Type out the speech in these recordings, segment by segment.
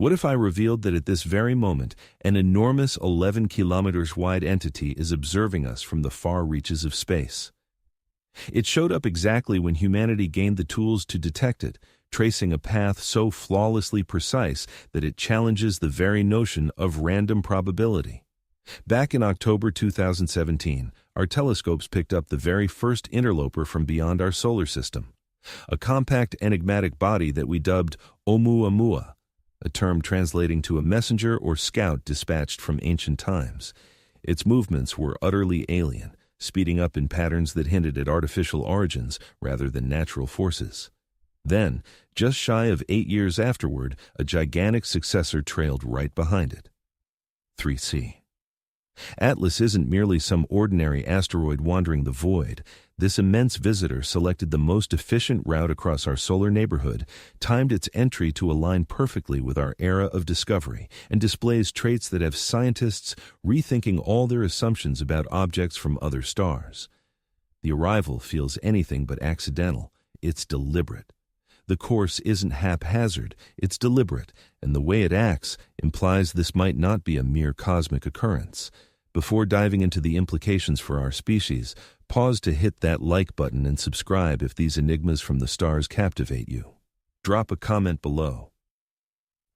What if I revealed that at this very moment, an enormous 11 kilometers wide entity is observing us from the far reaches of space? It showed up exactly when humanity gained the tools to detect it, tracing a path so flawlessly precise that it challenges the very notion of random probability. Back in October 2017, our telescopes picked up the very first interloper from beyond our solar system, a compact enigmatic body that we dubbed Oumuamua, a term translating to a messenger or scout dispatched from ancient times. Its movements were utterly alien, speeding up in patterns that hinted at artificial origins rather than natural forces. Then, just shy of 8 years afterward, a gigantic successor trailed right behind it. 3C. Atlas isn't merely some ordinary asteroid wandering the void. This immense visitor selected the most efficient route across our solar neighborhood, timed its entry to align perfectly with our era of discovery, and displays traits that have scientists rethinking all their assumptions about objects from other stars. The arrival feels anything but accidental. It's deliberate. The course isn't haphazard, it's deliberate, and the way it acts implies this might not be a mere cosmic occurrence. Before diving into the implications for our species, pause to hit that like button and subscribe if these enigmas from the stars captivate you. Drop a comment below.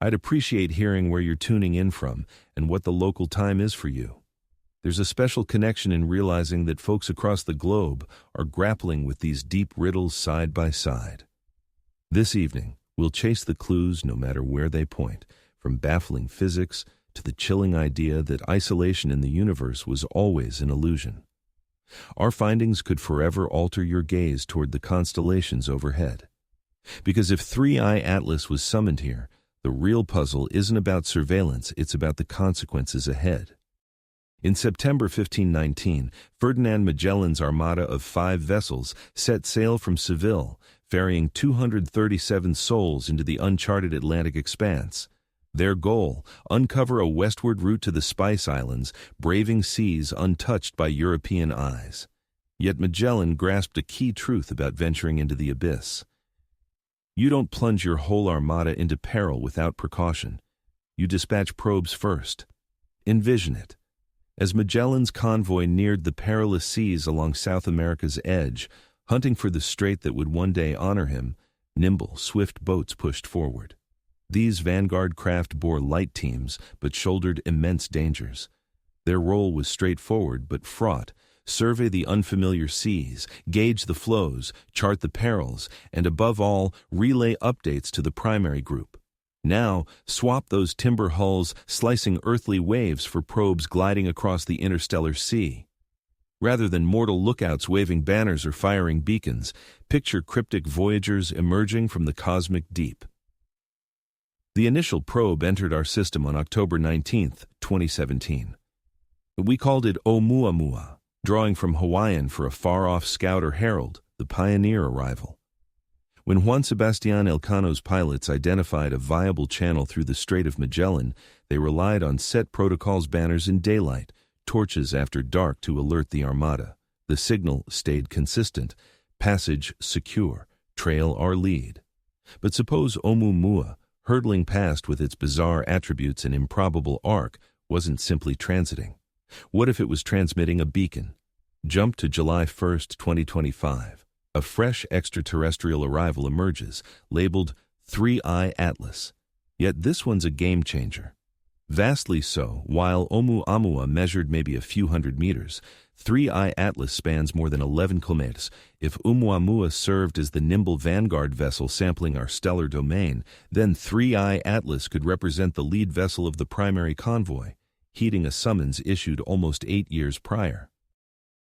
I'd appreciate hearing where you're tuning in from and what the local time is for you. There's a special connection in realizing that folks across the globe are grappling with these deep riddles side by side. This evening, we'll chase the clues no matter where they point, from baffling physics to the chilling idea that isolation in the universe was always an illusion. Our findings could forever alter your gaze toward the constellations overhead. Because if 3I Atlas was summoned here, the real puzzle isn't about surveillance, it's about the consequences ahead. In September 1519, Ferdinand Magellan's armada of 5 vessels set sail from Seville, ferrying 237 souls into the uncharted Atlantic expanse. Their goal, uncover a westward route to the Spice Islands, braving seas untouched by European eyes. Yet Magellan grasped a key truth about venturing into the abyss. You don't plunge your whole armada into peril without precaution. You dispatch probes first. Envision it. As Magellan's convoy neared the perilous seas along South America's edge, hunting for the strait that would one day honor him, nimble, swift boats pushed forward. These vanguard craft bore light teams but shouldered immense dangers. Their role was straightforward but fraught: survey the unfamiliar seas, gauge the flows, chart the perils, and above all, relay updates to the primary group. Now, swap those timber hulls slicing earthly waves for probes gliding across the interstellar sea. Rather than mortal lookouts waving banners or firing beacons, picture cryptic voyagers emerging from the cosmic deep. The initial probe entered our system on October 19, 2017. We called it Oumuamua, drawing from Hawaiian for a far-off scout or herald, the pioneer arrival. When Juan Sebastián Elcano's pilots identified a viable channel through the Strait of Magellan, they relied on set protocols banners in daylight, torches after dark to alert the armada. The signal stayed consistent: passage secure, trail our lead. But suppose Oumuamua, hurtling past with its bizarre attributes and improbable arc, wasn't simply transiting. What if it was transmitting a beacon? Jump to July 1, 2025. A fresh extraterrestrial arrival emerges, labeled 3I Atlas. Yet this one's a game changer. Vastly so, while Oumuamua measured maybe a few hundred meters, 3I Atlas spans more than 11 kilometers. If Oumuamua served as the nimble vanguard vessel sampling our stellar domain, then 3I Atlas could represent the lead vessel of the primary convoy, heeding a summons issued almost 8 years prior.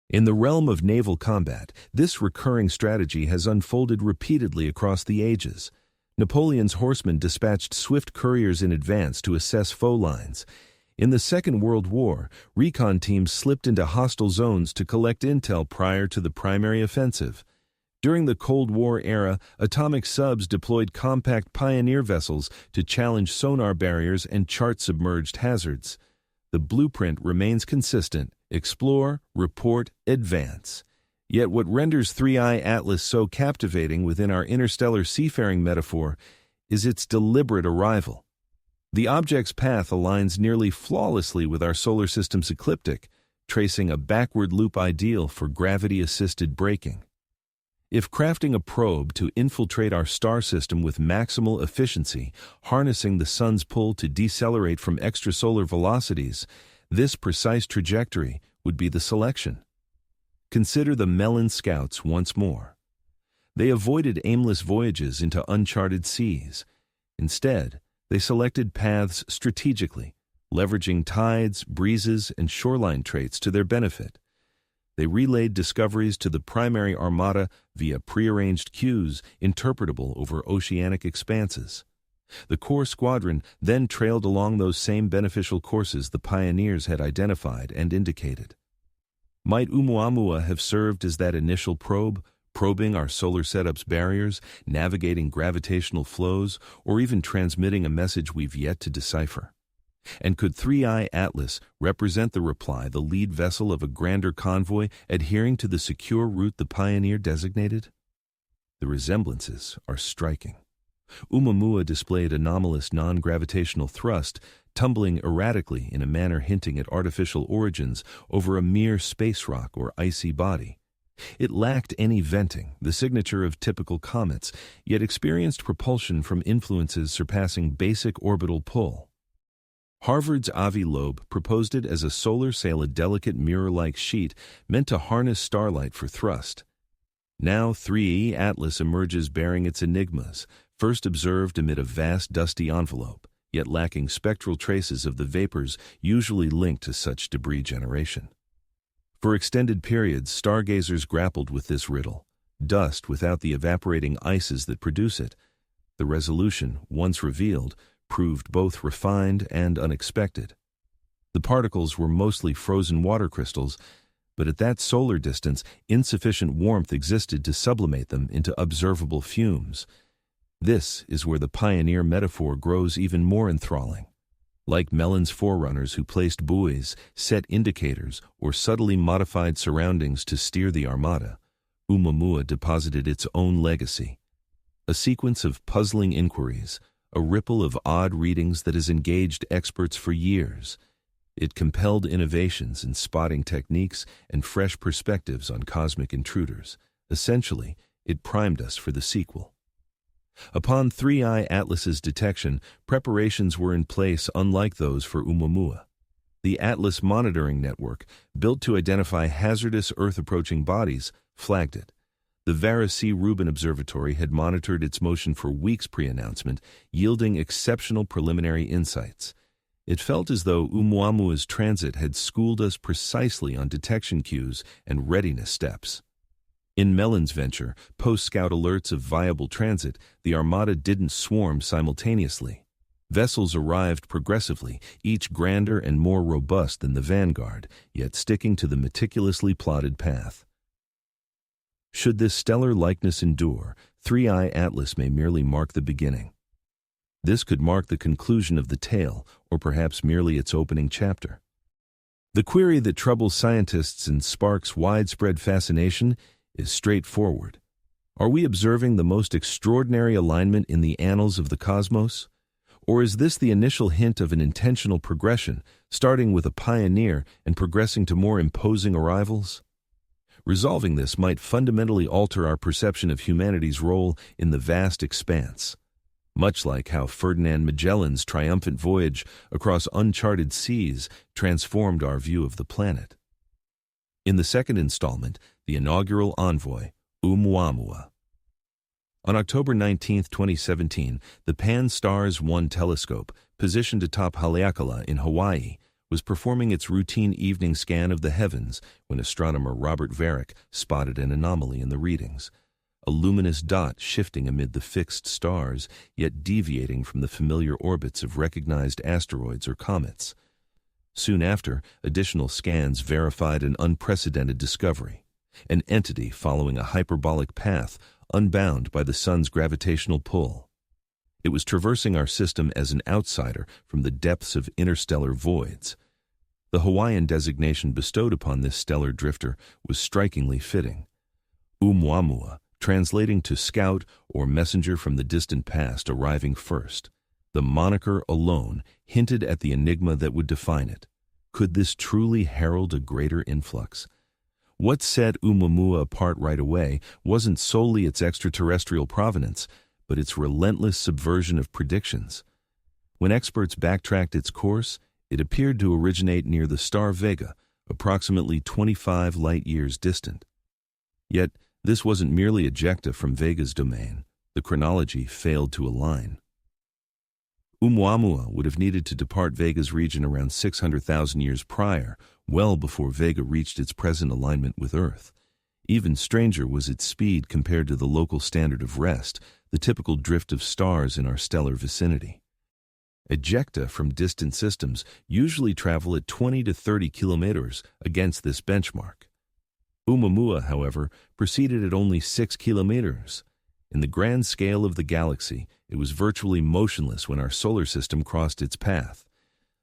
In the realm of naval combat, this recurring strategy has unfolded repeatedly across the ages. Napoleon's horsemen dispatched swift couriers in advance to assess foe lines. In the Second World War, recon teams slipped into hostile zones to collect intel prior to the primary offensive. During the Cold War era, atomic subs deployed compact pioneer vessels to challenge sonar barriers and chart submerged hazards. The blueprint remains consistent: explore, report, advance. Yet what renders 3I Atlas so captivating within our interstellar seafaring metaphor is its deliberate arrival. The object's path aligns nearly flawlessly with our solar system's ecliptic, tracing a backward loop ideal for gravity-assisted braking. If crafting a probe to infiltrate our star system with maximal efficiency, harnessing the sun's pull to decelerate from extrasolar velocities, this precise trajectory would be the selection. Consider the Melon Scouts once more. They avoided aimless voyages into uncharted seas. Instead, they selected paths strategically, leveraging tides, breezes, and shoreline traits to their benefit. They relayed discoveries to the primary armada via prearranged cues interpretable over oceanic expanses. The core squadron then trailed along those same beneficial courses the pioneers had identified and indicated. Might Oumuamua have served as that initial probe, probing our solar setup's barriers, navigating gravitational flows, or even transmitting a message we've yet to decipher? And could 3I Atlas represent the reply, the lead vessel of a grander convoy adhering to the secure route the pioneer designated? The resemblances are striking. Oumuamua displayed anomalous non-gravitational thrust, tumbling erratically in a manner hinting at artificial origins over a mere space rock or icy body. It lacked any venting, the signature of typical comets, yet experienced propulsion from influences surpassing basic orbital pull. Harvard's Avi Loeb proposed it as a solar sail, a delicate mirror-like sheet meant to harness starlight for thrust. Now 3E Atlas emerges bearing its enigmas, first observed amid a vast dusty envelope, yet lacking spectral traces of the vapors usually linked to such debris generation. For extended periods, stargazers grappled with this riddle, dust without the evaporating ices that produce it. The resolution, once revealed, proved both refined and unexpected. The particles were mostly frozen water crystals, but at that solar distance, insufficient warmth existed to sublimate them into observable fumes. This is where the pioneer metaphor grows even more enthralling. Like Melon's forerunners who placed buoys, set indicators, or subtly modified surroundings to steer the armada, Oumuamua deposited its own legacy. A sequence of puzzling inquiries, a ripple of odd readings that has engaged experts for years. It compelled innovations in spotting techniques and fresh perspectives on cosmic intruders. Essentially, it primed us for the sequel. Upon 3I Atlas's detection, preparations were in place unlike those for Oumuamua. The Atlas Monitoring Network, built to identify hazardous Earth-approaching bodies, flagged it. The Vera C. Rubin Observatory had monitored its motion for weeks pre-announcement, yielding exceptional preliminary insights. It felt as though Oumuamua's transit had schooled us precisely on detection cues and readiness steps. In Melon's venture, post-scout alerts of viable transit, the armada didn't swarm simultaneously. Vessels arrived progressively, each grander and more robust than the vanguard, yet sticking to the meticulously plotted path. Should this stellar likeness endure, 3I Atlas may merely mark the beginning. This could mark the conclusion of the tale, or perhaps merely its opening chapter. The query that troubles scientists and sparks widespread fascination is straightforward. Are we observing the most extraordinary alignment in the annals of the cosmos? Or is this the initial hint of an intentional progression, starting with a pioneer and progressing to more imposing arrivals? Resolving this might fundamentally alter our perception of humanity's role in the vast expanse, much like how Ferdinand Magellan's triumphant voyage across uncharted seas transformed our view of the planet. In the second installment, the inaugural envoy, Oumuamua. On October 19, 2017, the Pan-STARRS 1 telescope, positioned atop Haleakala in Hawaii, was performing its routine evening scan of the heavens when astronomer Robert Varick spotted an anomaly in the readings, a luminous dot shifting amid the fixed stars, yet deviating from the familiar orbits of recognized asteroids or comets. Soon after, additional scans verified an unprecedented discovery, an entity following a hyperbolic path unbound by the sun's gravitational pull. It was traversing our system as an outsider from the depths of interstellar voids. The Hawaiian designation bestowed upon this stellar drifter was strikingly fitting. Oumuamua, translating to scout or messenger from the distant past arriving first. The moniker alone hinted at the enigma that would define it. Could this truly herald a greater influx? What set Oumuamua apart right away wasn't solely its extraterrestrial provenance, but its relentless subversion of predictions. When experts backtracked its course, it appeared to originate near the star Vega, approximately 25 light-years distant. Yet, this wasn't merely ejecta from Vega's domain. The chronology failed to align. Oumuamua would have needed to depart Vega's region around 600,000 years prior, well before Vega reached its present alignment with Earth. Even stranger was its speed compared to the local standard of rest, the typical drift of stars in our stellar vicinity. Ejecta from distant systems usually travel at 20 to 30 kilometers against this benchmark. Oumuamua, however, proceeded at only 6 kilometers. In the grand scale of the galaxy, it was virtually motionless when our solar system crossed its path.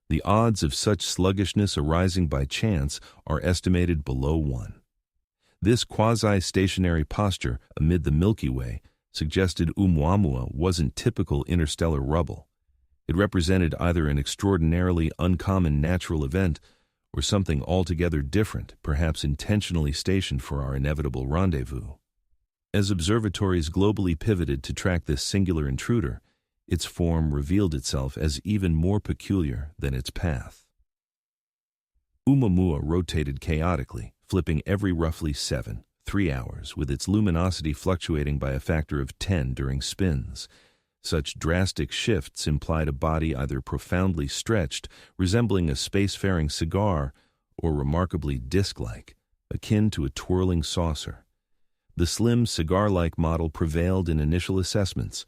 The odds of such sluggishness arising by chance are estimated below 1. This quasi-stationary posture amid the Milky Way suggested Oumuamua wasn't typical interstellar rubble. It represented either an extraordinarily uncommon natural event or something altogether different, perhaps intentionally stationed for our inevitable rendezvous. As observatories globally pivoted to track this singular intruder, its form revealed itself as even more peculiar than its path. Oumuamua rotated chaotically, flipping every roughly 3 hours, with its luminosity fluctuating by a factor of 10 during spins. Such drastic shifts implied a body either profoundly stretched, resembling a spacefaring cigar, or remarkably disc-like, akin to a twirling saucer. The slim cigar-like model prevailed in initial assessments.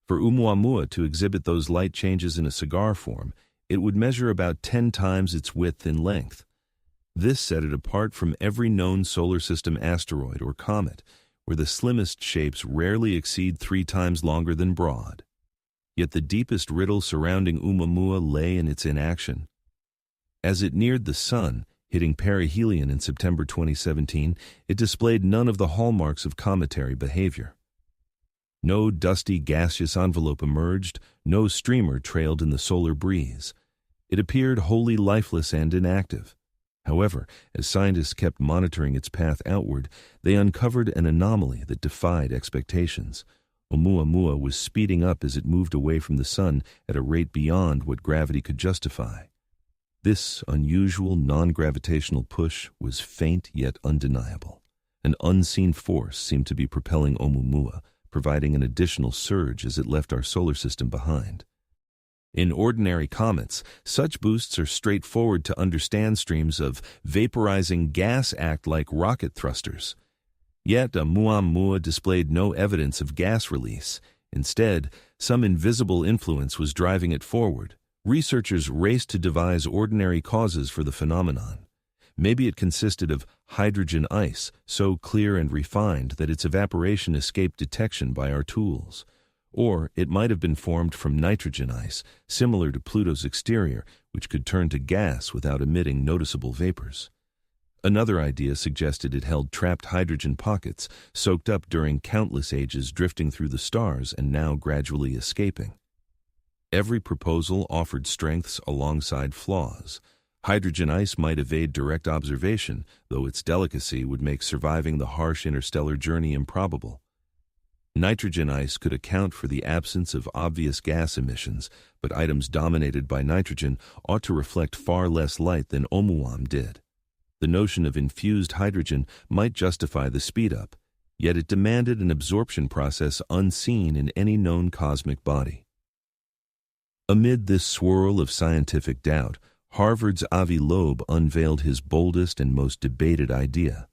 For Oumuamua to exhibit those light changes in a cigar form, it would measure about 10 times its width in length. This set it apart from every known solar system asteroid or comet, where the slimmest shapes rarely exceed 3 times longer than broad. Yet the deepest riddle surrounding Oumuamua lay in its inaction. As it neared the Sun, hitting perihelion in September 2017, it displayed none of the hallmarks of cometary behavior. No dusty gaseous envelope emerged, no streamer trailed in the solar breeze. It appeared wholly lifeless and inactive. However, as scientists kept monitoring its path outward, they uncovered an anomaly that defied expectations. Oumuamua was speeding up as it moved away from the Sun at a rate beyond what gravity could justify. This unusual non-gravitational push was faint yet undeniable. An unseen force seemed to be propelling Oumuamua, providing an additional surge as it left our solar system behind. In ordinary comets, such boosts are straightforward to understand. Streams of vaporizing gas act like rocket thrusters. Yet Oumuamua displayed no evidence of gas release. Instead, some invisible influence was driving it forward. Researchers raced to devise ordinary causes for the phenomenon. Maybe it consisted of hydrogen ice, so clear and refined that its evaporation escaped detection by our tools. Or it might have been formed from nitrogen ice, similar to Pluto's exterior, which could turn to gas without emitting noticeable vapors. Another idea suggested it held trapped hydrogen pockets, soaked up during countless ages, drifting through the stars and now gradually escaping. Every proposal offered strengths alongside flaws. Hydrogen ice might evade direct observation, though its delicacy would make surviving the harsh interstellar journey improbable. Nitrogen ice could account for the absence of obvious gas emissions, but items dominated by nitrogen ought to reflect far less light than Oumuamua did. The notion of infused hydrogen might justify the speed-up, yet it demanded an absorption process unseen in any known cosmic body. Amid this swirl of scientific doubt, Harvard's Avi Loeb unveiled his boldest and most debated idea.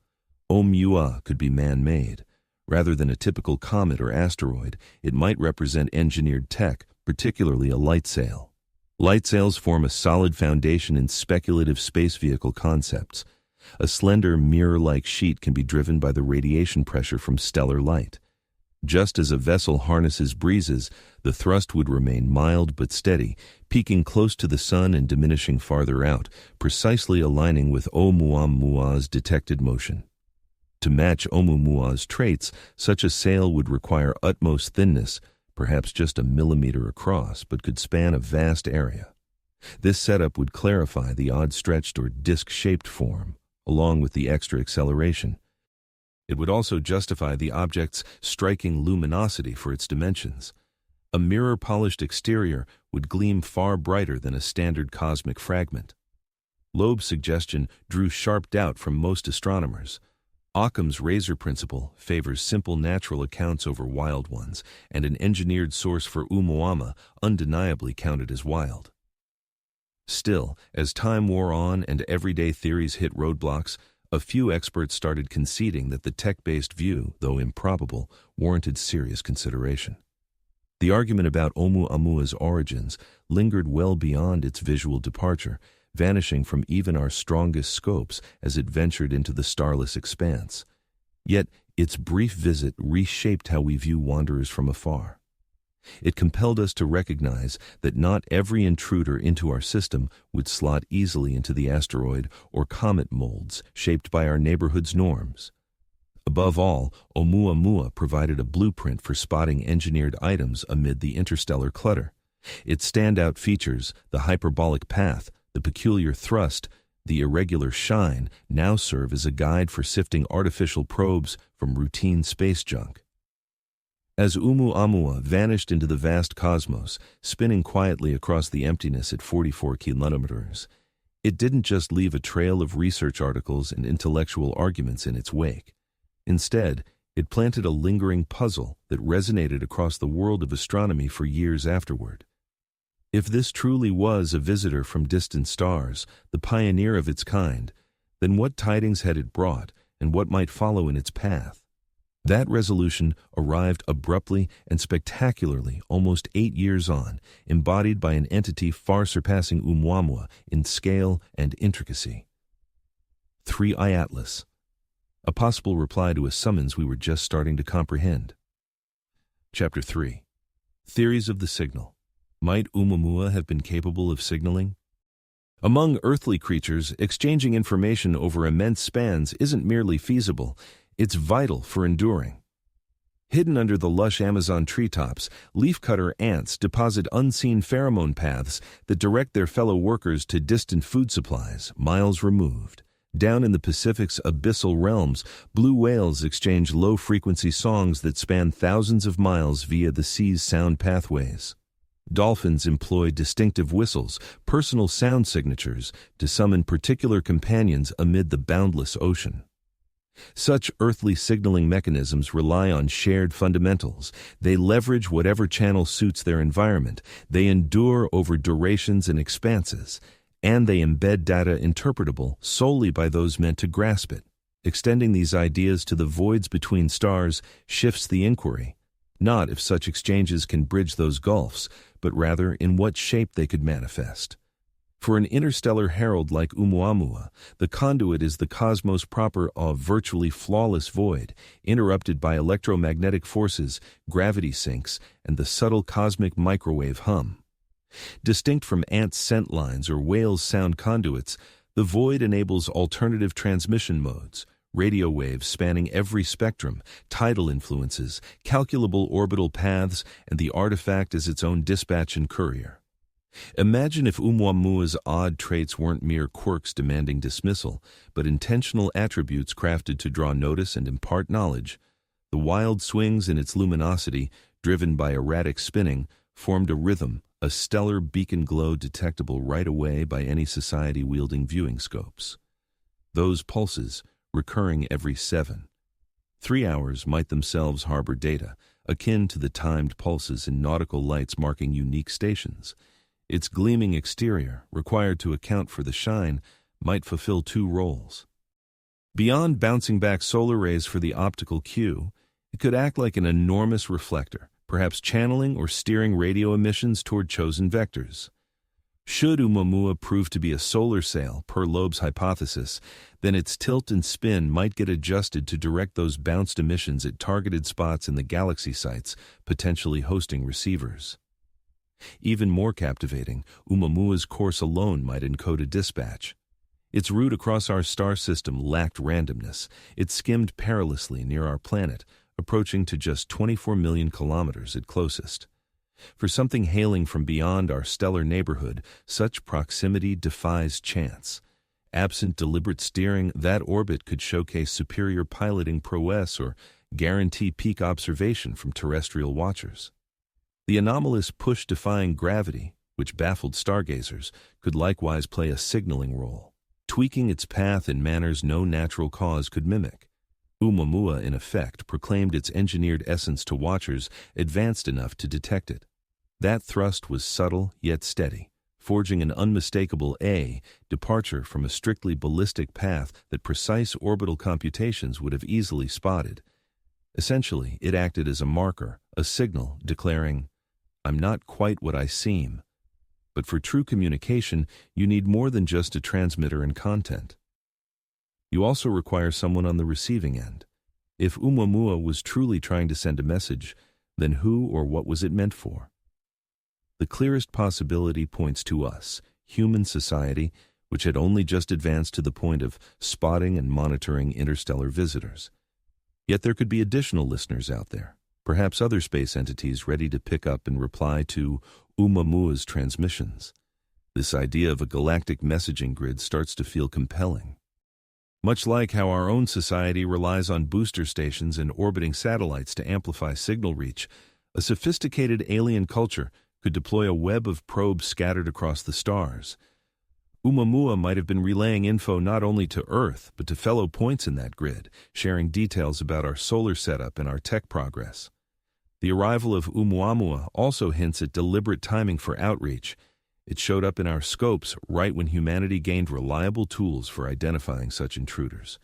Oumuamua could be man-made. Rather than a typical comet or asteroid, it might represent engineered tech, particularly a light sail. Light sails form a solid foundation in speculative space vehicle concepts. A slender mirror-like sheet can be driven by the radiation pressure from stellar light. Just as a vessel harnesses breezes, the thrust would remain mild but steady, peaking close to the Sun and diminishing farther out, precisely aligning with Oumuamua's detected motion. To match Oumuamua's traits, such a sail would require utmost thinness, perhaps just a millimeter across, but could span a vast area. This setup would clarify the odd-stretched or disc-shaped form, along with the extra acceleration. It would also justify the object's striking luminosity for its dimensions. A mirror-polished exterior would gleam far brighter than a standard cosmic fragment. Loeb's suggestion drew sharp doubt from most astronomers. Occam's razor principle favors simple natural accounts over wild ones, and an engineered source for Oumuamua undeniably counted as wild. Still, as time wore on and everyday theories hit roadblocks, a few experts started conceding that the tech-based view, though improbable, warranted serious consideration. The argument about Oumuamua's origins lingered well beyond its visual departure, vanishing from even our strongest scopes as it ventured into the starless expanse. Yet, its brief visit reshaped how we view wanderers from afar. It compelled us to recognize that not every intruder into our system would slot easily into the asteroid or comet molds shaped by our neighborhood's norms. Above all, Oumuamua provided a blueprint for spotting engineered items amid the interstellar clutter. Its standout features, the hyperbolic path, the peculiar thrust, the irregular shine, now serve as a guide for sifting artificial probes from routine space junk. As Oumuamua vanished into the vast cosmos, spinning quietly across the emptiness at 44 kilometers, it didn't just leave a trail of research articles and intellectual arguments in its wake. Instead, it planted a lingering puzzle that resonated across the world of astronomy for years afterward. If this truly was a visitor from distant stars, the pioneer of its kind, then what tidings had it brought, and what might follow in its path? That resolution arrived abruptly and spectacularly almost 8 years on, embodied by an entity far surpassing Oumuamua in scale and intricacy. 3I Atlas. A possible reply to a summons we were just starting to comprehend. Chapter 3. Theories of the signal. Might Oumuamua have been capable of signaling? Among earthly creatures, exchanging information over immense spans isn't merely feasible, it's vital for enduring. Hidden under the lush Amazon treetops, leafcutter ants deposit unseen pheromone paths that direct their fellow workers to distant food supplies, miles removed. Down in the Pacific's abyssal realms, blue whales exchange low-frequency songs that span thousands of miles via the sea's sound pathways. Dolphins employ distinctive whistles, personal sound signatures, to summon particular companions amid the boundless ocean. Such earthly signaling mechanisms rely on shared fundamentals. They leverage whatever channel suits their environment. They endure over durations and expanses. And they embed data interpretable solely by those meant to grasp it. Extending these ideas to the voids between stars shifts the inquiry, not if such exchanges can bridge those gulfs, but rather in what shape they could manifest. For an interstellar herald like Oumuamua, the conduit is the cosmos proper, a virtually flawless void, interrupted by electromagnetic forces, gravity sinks, and the subtle cosmic microwave hum. Distinct from ants' scent lines or whales' sound conduits, the void enables alternative transmission modes, radio waves spanning every spectrum, tidal influences, calculable orbital paths, and the artifact as its own dispatch and courier. Imagine if Oumuamua's odd traits weren't mere quirks demanding dismissal, but intentional attributes crafted to draw notice and impart knowledge. The wild swings in its luminosity, driven by erratic spinning, formed a rhythm, a stellar beacon glow detectable right away by any society-wielding viewing scopes. Those pulses, recurring every 3 hours, might themselves harbor data, akin to the timed pulses in nautical lights marking unique stations. Its gleaming exterior, required to account for the shine, might fulfill 2 roles. Beyond bouncing back solar rays for the optical cue, it could act like an enormous reflector, perhaps channeling or steering radio emissions toward chosen vectors. Should Oumuamua prove to be a solar sail, per Loeb's hypothesis, then its tilt and spin might get adjusted to direct those bounced emissions at targeted spots in the galaxy sites, potentially hosting receivers. Even more captivating, Oumuamua's course alone might encode a dispatch. Its route across our star system lacked randomness. It skimmed perilously near our planet, approaching to just 24 million kilometers at closest. For something hailing from beyond our stellar neighborhood, such proximity defies chance. Absent deliberate steering, that orbit could showcase superior piloting prowess or guarantee peak observation from terrestrial watchers. The anomalous push-defying gravity, which baffled stargazers, could likewise play a signaling role, tweaking its path in manners no natural cause could mimic. Oumuamua, in effect, proclaimed its engineered essence to watchers advanced enough to detect it. That thrust was subtle yet steady, forging an unmistakable departure from a strictly ballistic path that precise orbital computations would have easily spotted. Essentially, it acted as a marker, a signal, declaring, "I'm not quite what I seem." But for true communication, you need more than just a transmitter and content. You also require someone on the receiving end. If Oumuamua was truly trying to send a message, then who or what was it meant for? The clearest possibility points to us, human society, which had only just advanced to the point of spotting and monitoring interstellar visitors. Yet there could be additional listeners out there, perhaps other space entities ready to pick up and reply to Oumuamua's transmissions. This idea of a galactic messaging grid starts to feel compelling. Much like how our own society relies on booster stations and orbiting satellites to amplify signal reach, a sophisticated alien culture could deploy a web of probes scattered across the stars. Oumuamua might have been relaying info not only to Earth, but to fellow points in that grid, sharing details about our solar setup and our tech progress. The arrival of Oumuamua also hints at deliberate timing for outreach. It showed up in our scopes right when humanity gained reliable tools for identifying such intruders.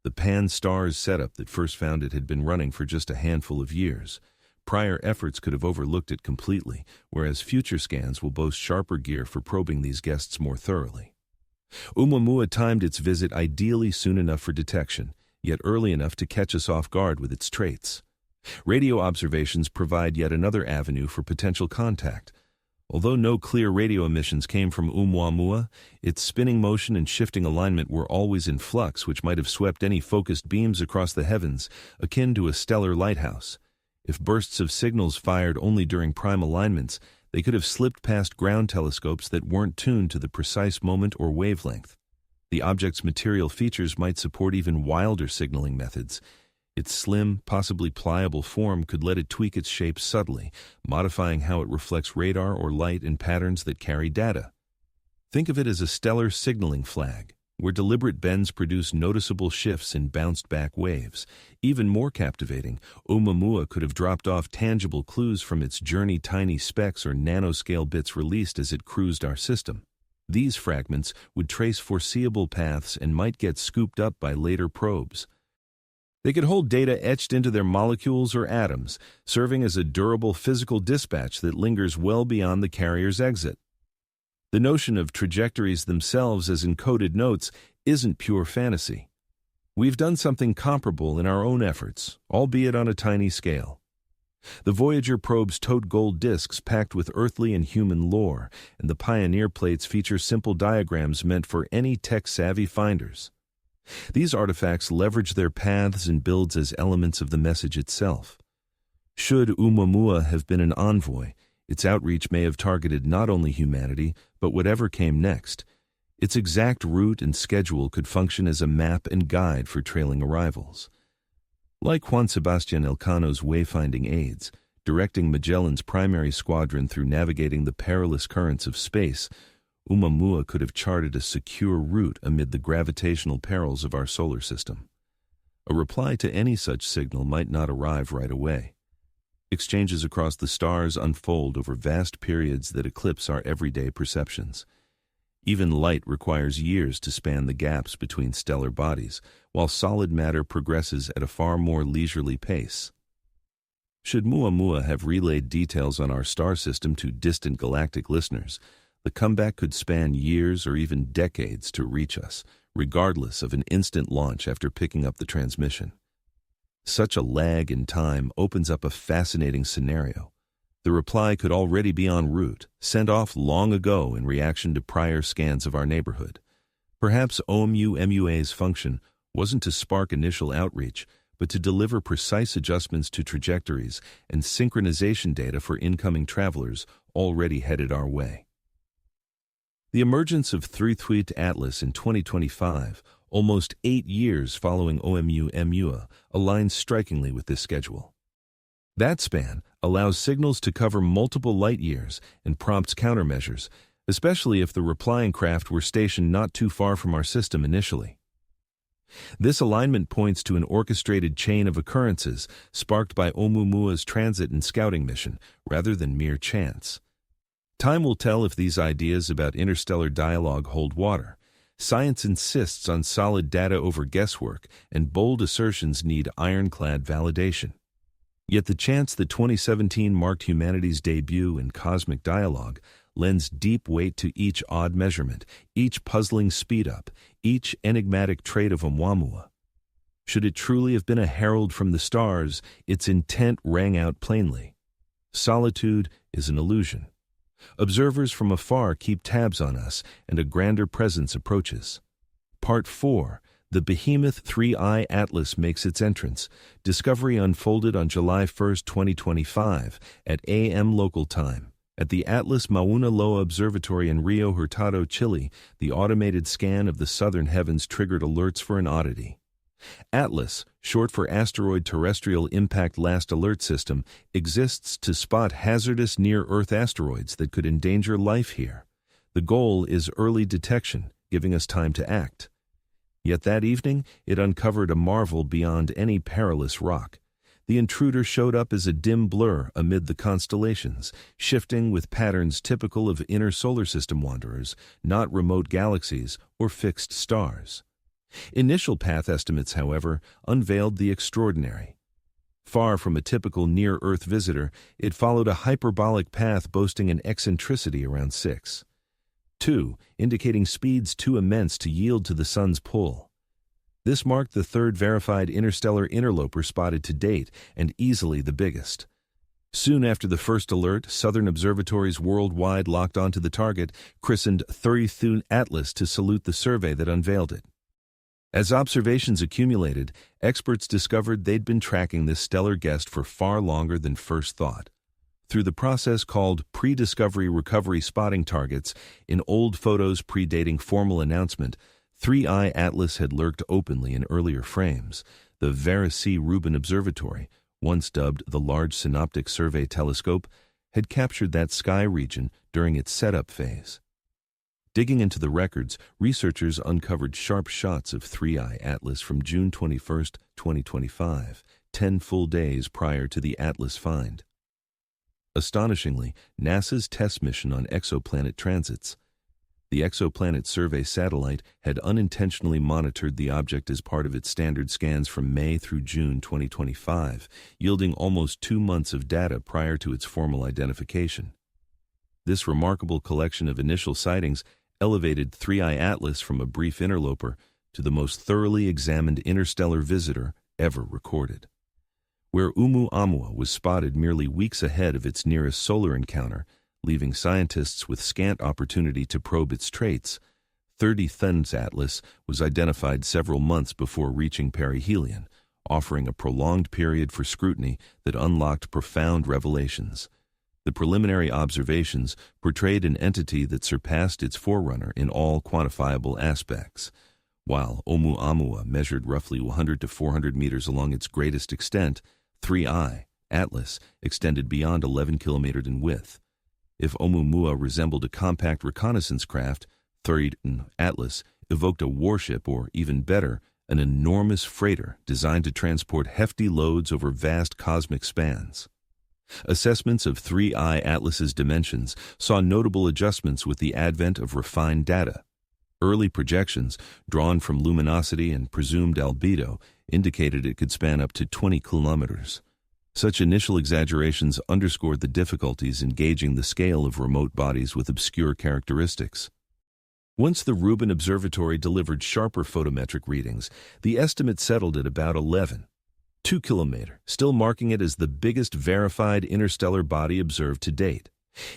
The pan-stars setup that first found it had been running for just a handful of years. Prior efforts could have overlooked it completely, whereas future scans will boast sharper gear for probing these guests more thoroughly. Oumuamua timed its visit ideally soon enough for detection, yet early enough to catch us off guard with its traits. Radio observations provide yet another avenue for potential contact. Although no clear radio emissions came from Oumuamua, its spinning motion and shifting alignment were always in flux, which might have swept any focused beams across the heavens, akin to a stellar lighthouse. If bursts of signals fired only during prime alignments, they could have slipped past ground telescopes that weren't tuned to the precise moment or wavelength. The object's material features might support even wilder signaling methods. Its slim, possibly pliable form could let it tweak its shape subtly, modifying how it reflects radar or light in patterns that carry data. Think of it as a stellar signaling flag, where deliberate bends produce noticeable shifts in bounced-back waves. Even more captivating, Oumuamua could have dropped off tangible clues from its journey, tiny specks or nanoscale bits released as it cruised our system. These fragments would trace foreseeable paths and might get scooped up by later probes. They could hold data etched into their molecules or atoms, serving as a durable physical dispatch that lingers well beyond the carrier's exit. The notion of trajectories themselves as encoded notes isn't pure fantasy. We've done something comparable in our own efforts, albeit on a tiny scale. The Voyager probes tote gold discs packed with earthly and human lore, and the Pioneer plates feature simple diagrams meant for any tech-savvy finders. These artifacts leverage their paths and builds as elements of the message itself. Should Oumuamua have been an envoy, its outreach may have targeted not only humanity, but whatever came next. Its exact route and schedule could function as a map and guide for trailing arrivals. Like Juan Sebastian Elcano's wayfinding aids, directing Magellan's primary squadron through navigating the perilous currents of space, Oumuamua could have charted a secure route amid the gravitational perils of our solar system. A reply to any such signal might not arrive right away. Exchanges across the stars unfold over vast periods that eclipse our everyday perceptions. Even light requires years to span the gaps between stellar bodies, while solid matter progresses at a far more leisurely pace. Should Oumuamua have relayed details on our star system to distant galactic listeners, the comeback could span years or even decades to reach us, regardless of an instant launch after picking up the transmission. Such a lag in time opens up a fascinating scenario. The reply could already be en route, sent off long ago in reaction to prior scans of our neighborhood. Perhaps Oumuamua's function wasn't to spark initial outreach, but to deliver precise adjustments to trajectories and synchronization data for incoming travelers already headed our way. The emergence of Threetweet Atlas in 2025, almost 8 years following Oumuamua, aligns strikingly with this schedule. That span allows signals to cover multiple light years and prompts countermeasures, especially if the replying craft were stationed not too far from our system initially. This alignment points to an orchestrated chain of occurrences sparked by Oumuamua's transit and scouting mission, rather than mere chance. Time will tell if these ideas about interstellar dialogue hold water. Science insists on solid data over guesswork, and bold assertions need ironclad validation. Yet the chance that 2017 marked humanity's debut in cosmic dialogue lends deep weight to each odd measurement, each puzzling speed-up, each enigmatic trait of Oumuamua. Should it truly have been a herald from the stars, its intent rang out plainly. Solitude is an illusion. Observers from afar keep tabs on us, and a grander presence approaches. Part 4. The behemoth 3I Atlas makes its entrance. Discovery unfolded on July 1, 2025, at a.m. local time. At the Atlas Mauna Loa Observatory in Rio Hurtado, Chile, the automated scan of the southern heavens triggered alerts for an oddity. ATLAS, short for Asteroid Terrestrial Impact Last Alert System, exists to spot hazardous near-Earth asteroids that could endanger life here. The goal is early detection, giving us time to act. Yet that evening, it uncovered a marvel beyond any perilous rock. The intruder showed up as a dim blur amid the constellations, shifting with patterns typical of inner solar system wanderers, not remote galaxies or fixed stars. Initial path estimates, however, unveiled the extraordinary. Far from a typical near-Earth visitor, it followed a hyperbolic path boasting an eccentricity around 6.2, indicating speeds too immense to yield to the sun's pull. This marked the third verified interstellar interloper spotted to date, and easily the biggest. Soon after the first alert, southern observatories worldwide locked onto the target, christened Threetweet Atlas to salute the survey that unveiled it. As observations accumulated, experts discovered they'd been tracking this stellar guest for far longer than first thought. Through the process called pre-discovery recovery spotting targets, in old photos predating formal announcement, 3I Atlas had lurked openly in earlier frames. The Vera C. Rubin Observatory, once dubbed the Large Synoptic Survey Telescope, had captured that sky region during its setup phase. Digging into the records, researchers uncovered sharp shots of 3I Atlas from June 21, 2025, 10 full days prior to the Atlas find. Astonishingly, NASA's test mission on exoplanet transits. The Exoplanet Survey satellite had unintentionally monitored the object as part of its standard scans from May through June 2025, yielding almost 2 months of data prior to its formal identification. This remarkable collection of initial sightings elevated 3I Atlas from a brief interloper to the most thoroughly examined interstellar visitor ever recorded. Where Oumuamua was spotted merely weeks ahead of its nearest solar encounter, leaving scientists with scant opportunity to probe its traits, 30th Atlas was identified several months before reaching perihelion, offering a prolonged period for scrutiny that unlocked profound revelations. The preliminary observations portrayed an entity that surpassed its forerunner in all quantifiable aspects. While Oumuamua measured roughly 100 to 400 meters along its greatest extent, 3I Atlas extended beyond 11 kilometers in width. If Oumuamua resembled a compact reconnaissance craft, Threetweet Atlas evoked a warship or, even better, an enormous freighter designed to transport hefty loads over vast cosmic spans. Assessments of 3I Atlas's dimensions saw notable adjustments with the advent of refined data. Early projections, drawn from luminosity and presumed albedo, indicated it could span up to 20 kilometers. Such initial exaggerations underscored the difficulties in gauging the scale of remote bodies with obscure characteristics. Once the Rubin Observatory delivered sharper photometric readings, the estimate settled at about 11.2 kilometers, still marking it as the biggest verified interstellar body observed to date.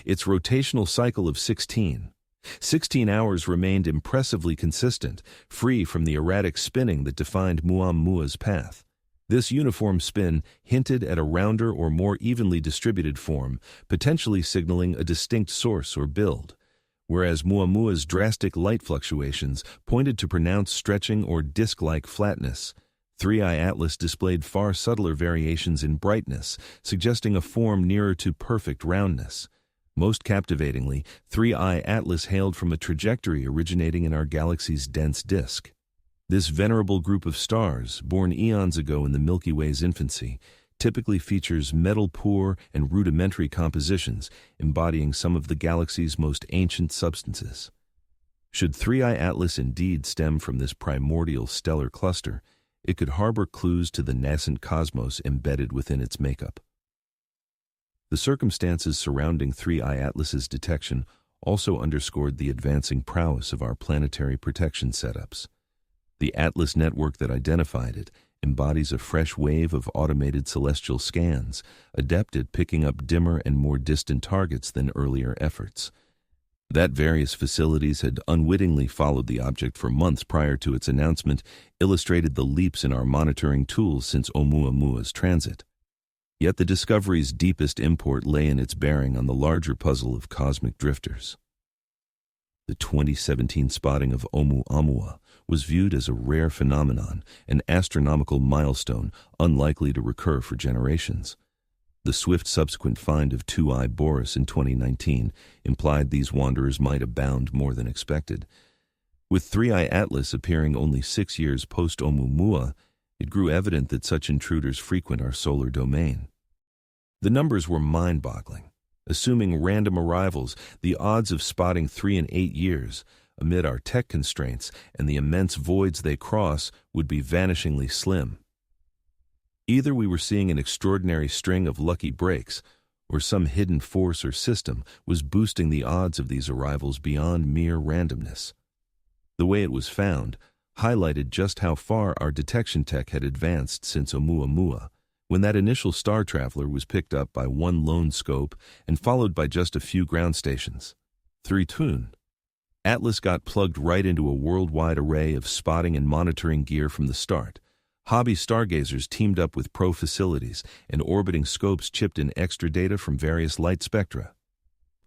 Its rotational cycle of 16 hours remained impressively consistent, free from the erratic spinning that defined Oumuamua's path. This uniform spin hinted at a rounder or more evenly distributed form, potentially signaling a distinct source or build, whereas Muamua's drastic light fluctuations pointed to pronounced stretching or disc-like flatness. 3i Atlas displayed far subtler variations in brightness, suggesting a form nearer to perfect roundness. Most captivatingly, 3i Atlas hailed from a trajectory originating in our galaxy's dense disk. This venerable group of stars, born eons ago in the Milky Way's infancy, typically features metal-poor and rudimentary compositions, embodying some of the galaxy's most ancient substances. Should 3i Atlas indeed stem from this primordial stellar cluster, it could harbor clues to the nascent cosmos embedded within its makeup. The circumstances surrounding 3i Atlas's detection also underscored the advancing prowess of our planetary protection setups. The Atlas network that identified it embodies a fresh wave of automated celestial scans, adept at picking up dimmer and more distant targets than earlier efforts. That various facilities had unwittingly followed the object for months prior to its announcement illustrated the leaps in our monitoring tools since Oumuamua's transit. Yet the discovery's deepest import lay in its bearing on the larger puzzle of cosmic drifters. The 2017 spotting of Oumuamua was viewed as a rare phenomenon, an astronomical milestone unlikely to recur for generations. The swift subsequent find of 2i Boris in 2019 implied these wanderers might abound more than expected. With 3i Atlas appearing only 6 years post-Oumuamua, it grew evident that such intruders frequent our solar domain. The numbers were mind-boggling. Assuming random arrivals, the odds of spotting 3 in 8 years, amid our tech constraints and the immense voids they cross, would be vanishingly slim. Either we were seeing an extraordinary string of lucky breaks, or some hidden force or system was boosting the odds of these arrivals beyond mere randomness. The way it was found highlighted just how far our detection tech had advanced since Oumuamua, when that initial star traveler was picked up by one lone scope and followed by just a few ground stations. 3 Tun. Atlas got plugged right into a worldwide array of spotting and monitoring gear from the start. Hobby stargazers teamed up with pro facilities, and orbiting scopes chipped in extra data from various light spectra.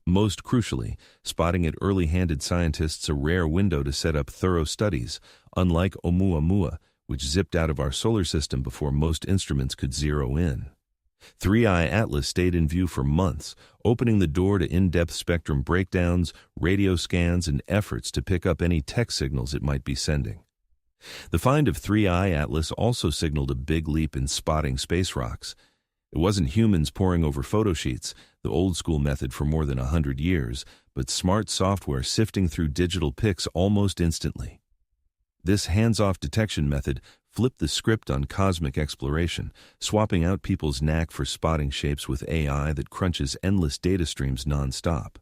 Most crucially, spotting it early-handed scientists a rare window to set up thorough studies, unlike Oumuamua, which zipped out of our solar system before most instruments could zero in. 3i Atlas stayed in view for months, opening the door to in-depth spectrum breakdowns, radio scans, and efforts to pick up any tech signals it might be sending. The find of 3i Atlas also signaled a big leap in spotting space rocks. It wasn't humans poring over photosheets, the old-school method for more than 100 years, but smart software sifting through digital pics almost instantly. This hands-off detection method flipped the script on cosmic exploration, swapping out people's knack for spotting shapes with AI that crunches endless data streams non-stop.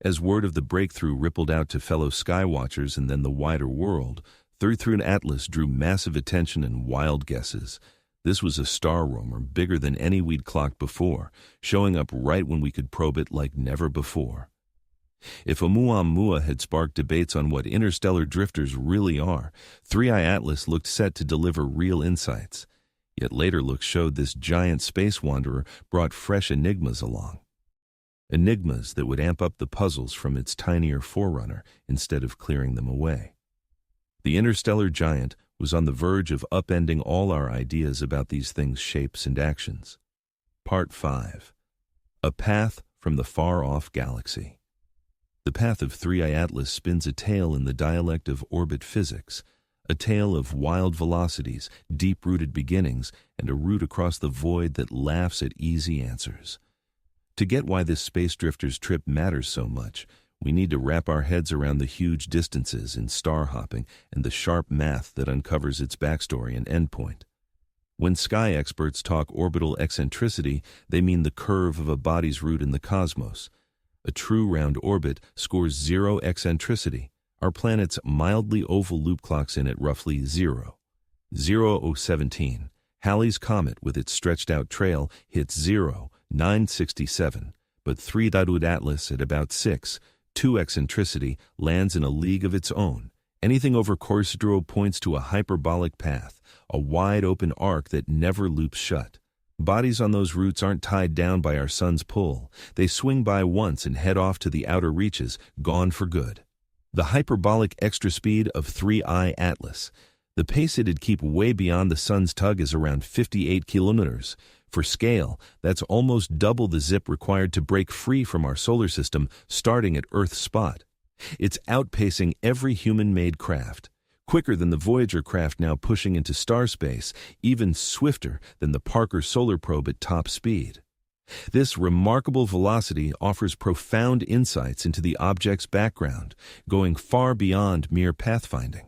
As word of the breakthrough rippled out to fellow skywatchers and then the wider world, 3i Atlas drew massive attention and wild guesses. This was a star roamer bigger than any we'd clocked before, showing up right when we could probe it like never before. If Oumuamua had sparked debates on what interstellar drifters really are, 3i Atlas looked set to deliver real insights. Yet later looks showed this giant space wanderer brought fresh enigmas along. Enigmas that would amp up the puzzles from its tinier forerunner instead of clearing them away. The interstellar giant was on the verge of upending all our ideas about these things' shapes and actions. Part 5. A Path from the Far-Off Galaxy. The path of 3i Atlas spins a tale in the dialect of orbit physics, a tale of wild velocities, deep-rooted beginnings, and a route across the void that laughs at easy answers. To get why this space drifter's trip matters so much, we need to wrap our heads around the huge distances in star hopping and the sharp math that uncovers its backstory and endpoint. When sky experts talk orbital eccentricity, they mean the curve of a body's route in the cosmos. A true round orbit scores 0 eccentricity. Our planet's mildly oval loop clocks in at roughly 0. 0:17. Halley's Comet, with its stretched-out trail, hits 0:967, but 3i Atlas at about 6. 2 eccentricity lands in a league of its own, Anything over course 0 points to a hyperbolic path, a wide-open arc that never loops shut. Bodies on those routes aren't tied down by our sun's pull. They swing by once and head off to the outer reaches, gone for good. The hyperbolic extra speed of 3I Atlas. The pace it'd keep way beyond the sun's tug is around 58 kilometers. For scale, that's almost double the zip required to break free from our solar system, starting at Earth's spot. It's outpacing every human-made craft. Quicker than the Voyager craft now pushing into star space, even swifter than the Parker Solar Probe at top speed. This remarkable velocity offers profound insights into the object's background, going far beyond mere pathfinding.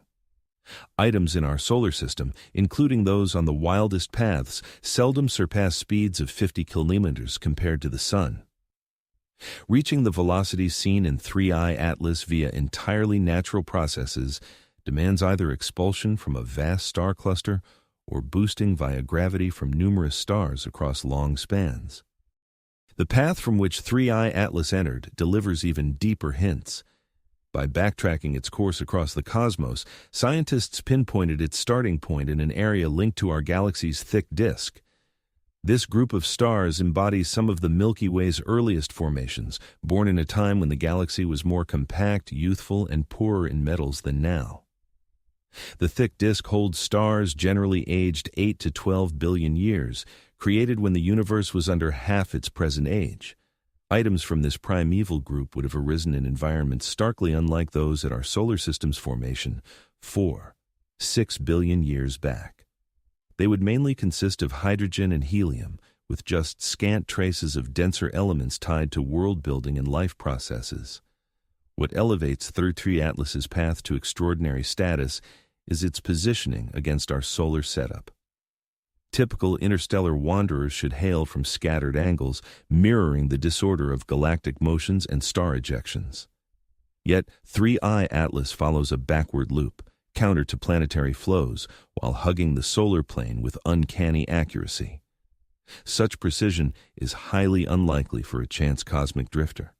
Items in our solar system, including those on the wildest paths, seldom surpass speeds of 50 kilometers compared to the Sun. Reaching the velocities seen in 3I Atlas via entirely natural processes demands either expulsion from a vast star cluster or boosting via gravity from numerous stars across long spans. The path from which 3I Atlas entered delivers even deeper hints. By backtracking its course across the cosmos, scientists pinpointed its starting point in an area linked to our galaxy's thick disk. This group of stars embodies some of the Milky Way's earliest formations, born in a time when the galaxy was more compact, youthful, and poorer in metals than now. The thick disk holds stars generally aged 8 to 12 billion years, created when the universe was under half its present age. Items from this primeval group would have arisen in environments starkly unlike those at our solar system's formation 6 billion years back. They would mainly consist of hydrogen and helium, with just scant traces of denser elements tied to world-building and life processes. What elevates 3 Atlas's path to extraordinary status is its positioning against our solar setup. Typical interstellar wanderers should hail from scattered angles, mirroring the disorder of galactic motions and star ejections. Yet 3I Atlas follows a backward loop, counter to planetary flows, while hugging the solar plane with uncanny accuracy. Such precision is highly unlikely for a chance cosmic drifter.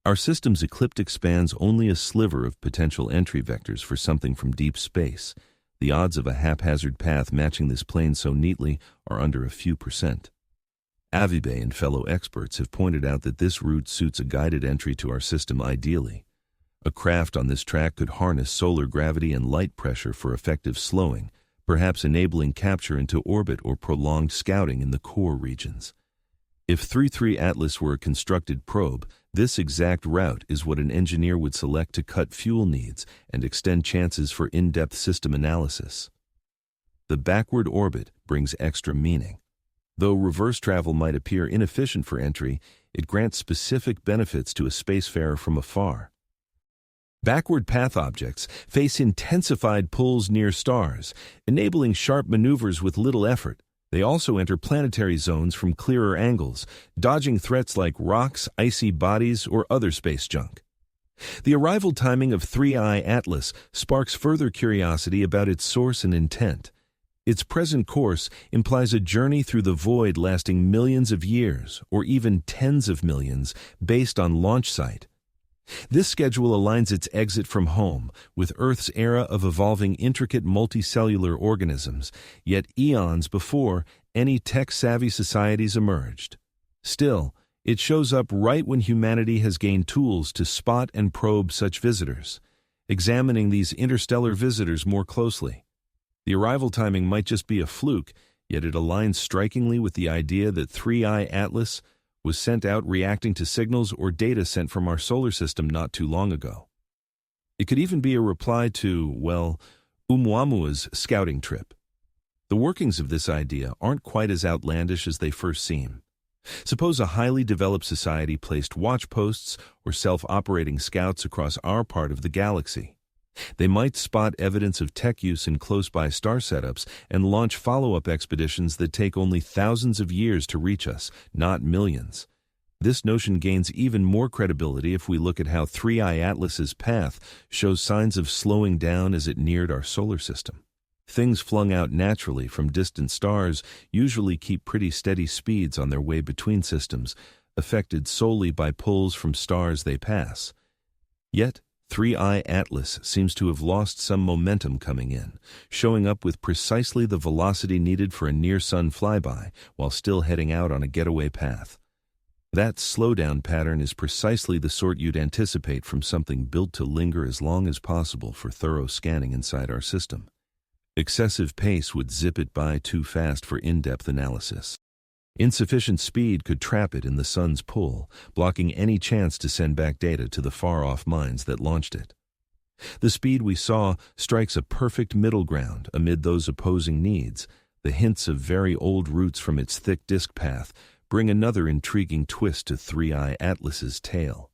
Our system's ecliptic spans only a sliver of potential entry vectors for something from deep space. The odds of a haphazard path matching this plane so neatly are under a few percent. Avibe and fellow experts have pointed out that this route suits a guided entry to our system ideally. A craft on this track could harness solar gravity and light pressure for effective slowing, perhaps enabling capture into orbit or prolonged scouting in the core regions. If 3 Atlas were a constructed probe, this exact route is what an engineer would select to cut fuel needs and extend chances for in-depth system analysis. The backward orbit brings extra meaning. Though reverse travel might appear inefficient for entry, it grants specific benefits to a spacefarer from afar. Backward path objects face intensified pulls near stars, enabling sharp maneuvers with little effort. They also enter planetary zones from clearer angles, dodging threats like rocks, icy bodies, or other space junk. The arrival timing of 3I Atlas sparks further curiosity about its source and intent. Its present course implies a journey through the void lasting millions of years, or even tens of millions, based on launch site. This schedule aligns its exit from home with Earth's era of evolving intricate multicellular organisms, yet eons before any tech-savvy societies emerged. Still, it shows up right when humanity has gained tools to spot and probe such visitors. Examining these interstellar visitors more closely, the arrival timing might just be a fluke, yet it aligns strikingly with the idea that 3I Atlas was sent out reacting to signals or data sent from our solar system not too long ago. It could even be a reply to, well, Oumuamua's scouting trip. The workings of this idea aren't quite as outlandish as they first seem. Suppose a highly developed society placed watch posts or self-operating scouts across our part of the galaxy. They might spot evidence of tech use in close-by star setups and launch follow-up expeditions that take only thousands of years to reach us, not millions. This notion gains even more credibility if we look at how 3I Atlas's path shows signs of slowing down as it neared our solar system. Things flung out naturally from distant stars usually keep pretty steady speeds on their way between systems, affected solely by pulls from stars they pass. Yet, 3i Atlas seems to have lost some momentum coming in, showing up with precisely the velocity needed for a near-sun flyby while still heading out on a getaway path. That slowdown pattern is precisely the sort you'd anticipate from something built to linger as long as possible for thorough scanning inside our system. Excessive pace would zip it by too fast for in-depth analysis. Insufficient speed could trap it in the sun's pull, blocking any chance to send back data to the far-off minds that launched it. The speed we saw strikes a perfect middle ground amid those opposing needs. The hints of very old roots from its thick disk path bring another intriguing twist to 3i Atlas's tale.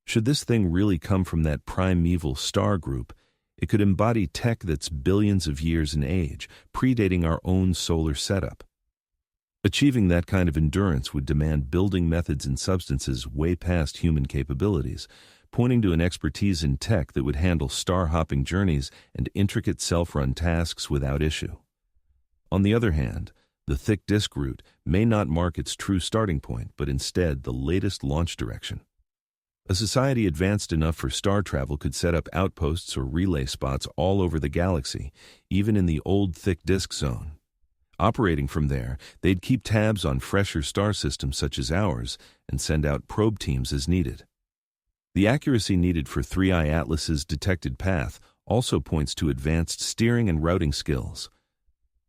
Should this thing really come from that primeval star group, it could embody tech that's billions of years in age, predating our own solar setup. Achieving that kind of endurance would demand building methods and substances way past human capabilities, pointing to an expertise in tech that would handle star-hopping journeys and intricate self-run tasks without issue. On the other hand, the thick disk route may not mark its true starting point, but instead the latest launch direction. A society advanced enough for star travel could set up outposts or relay spots all over the galaxy, even in the old thick disk zone. Operating from there, they'd keep tabs on fresher star systems such as ours and send out probe teams as needed. The accuracy needed for 3i Atlas's detected path also points to advanced steering and routing skills.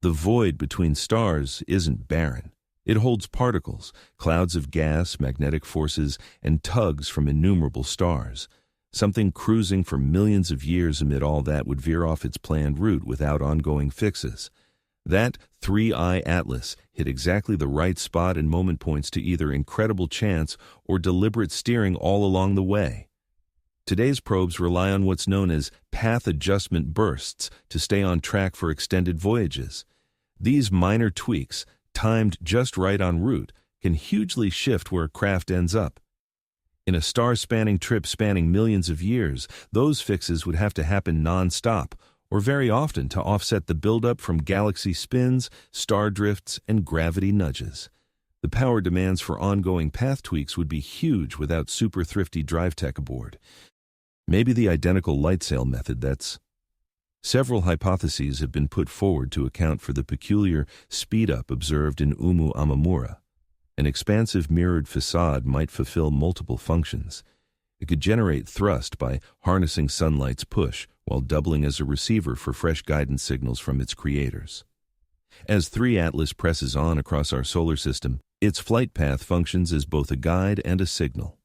The void between stars isn't barren. It holds particles, clouds of gas, magnetic forces, and tugs from innumerable stars. Something cruising for millions of years amid all that would veer off its planned route without ongoing fixes. That 3i Atlas hit exactly the right spot and moment points to either incredible chance or deliberate steering all along the way. Today's probes rely on what's known as path adjustment bursts to stay on track for extended voyages. These minor tweaks, timed just right en route, can hugely shift where a craft ends up. In a star-spanning trip spanning millions of years, those fixes would have to happen non-stop, or very often to offset the buildup from galaxy spins, star drifts, and gravity nudges. The power demands for ongoing path tweaks would be huge without super thrifty drive tech aboard. Maybe the identical light sail method that's... Several hypotheses have been put forward to account for the peculiar speed-up observed in Amamura. An expansive mirrored facade might fulfill multiple functions. It could generate thrust by harnessing sunlight's push, while doubling as a receiver for fresh guidance signals from its creators. As 3 Atlas presses on across our solar system, its flight path functions as both a guide and a signal.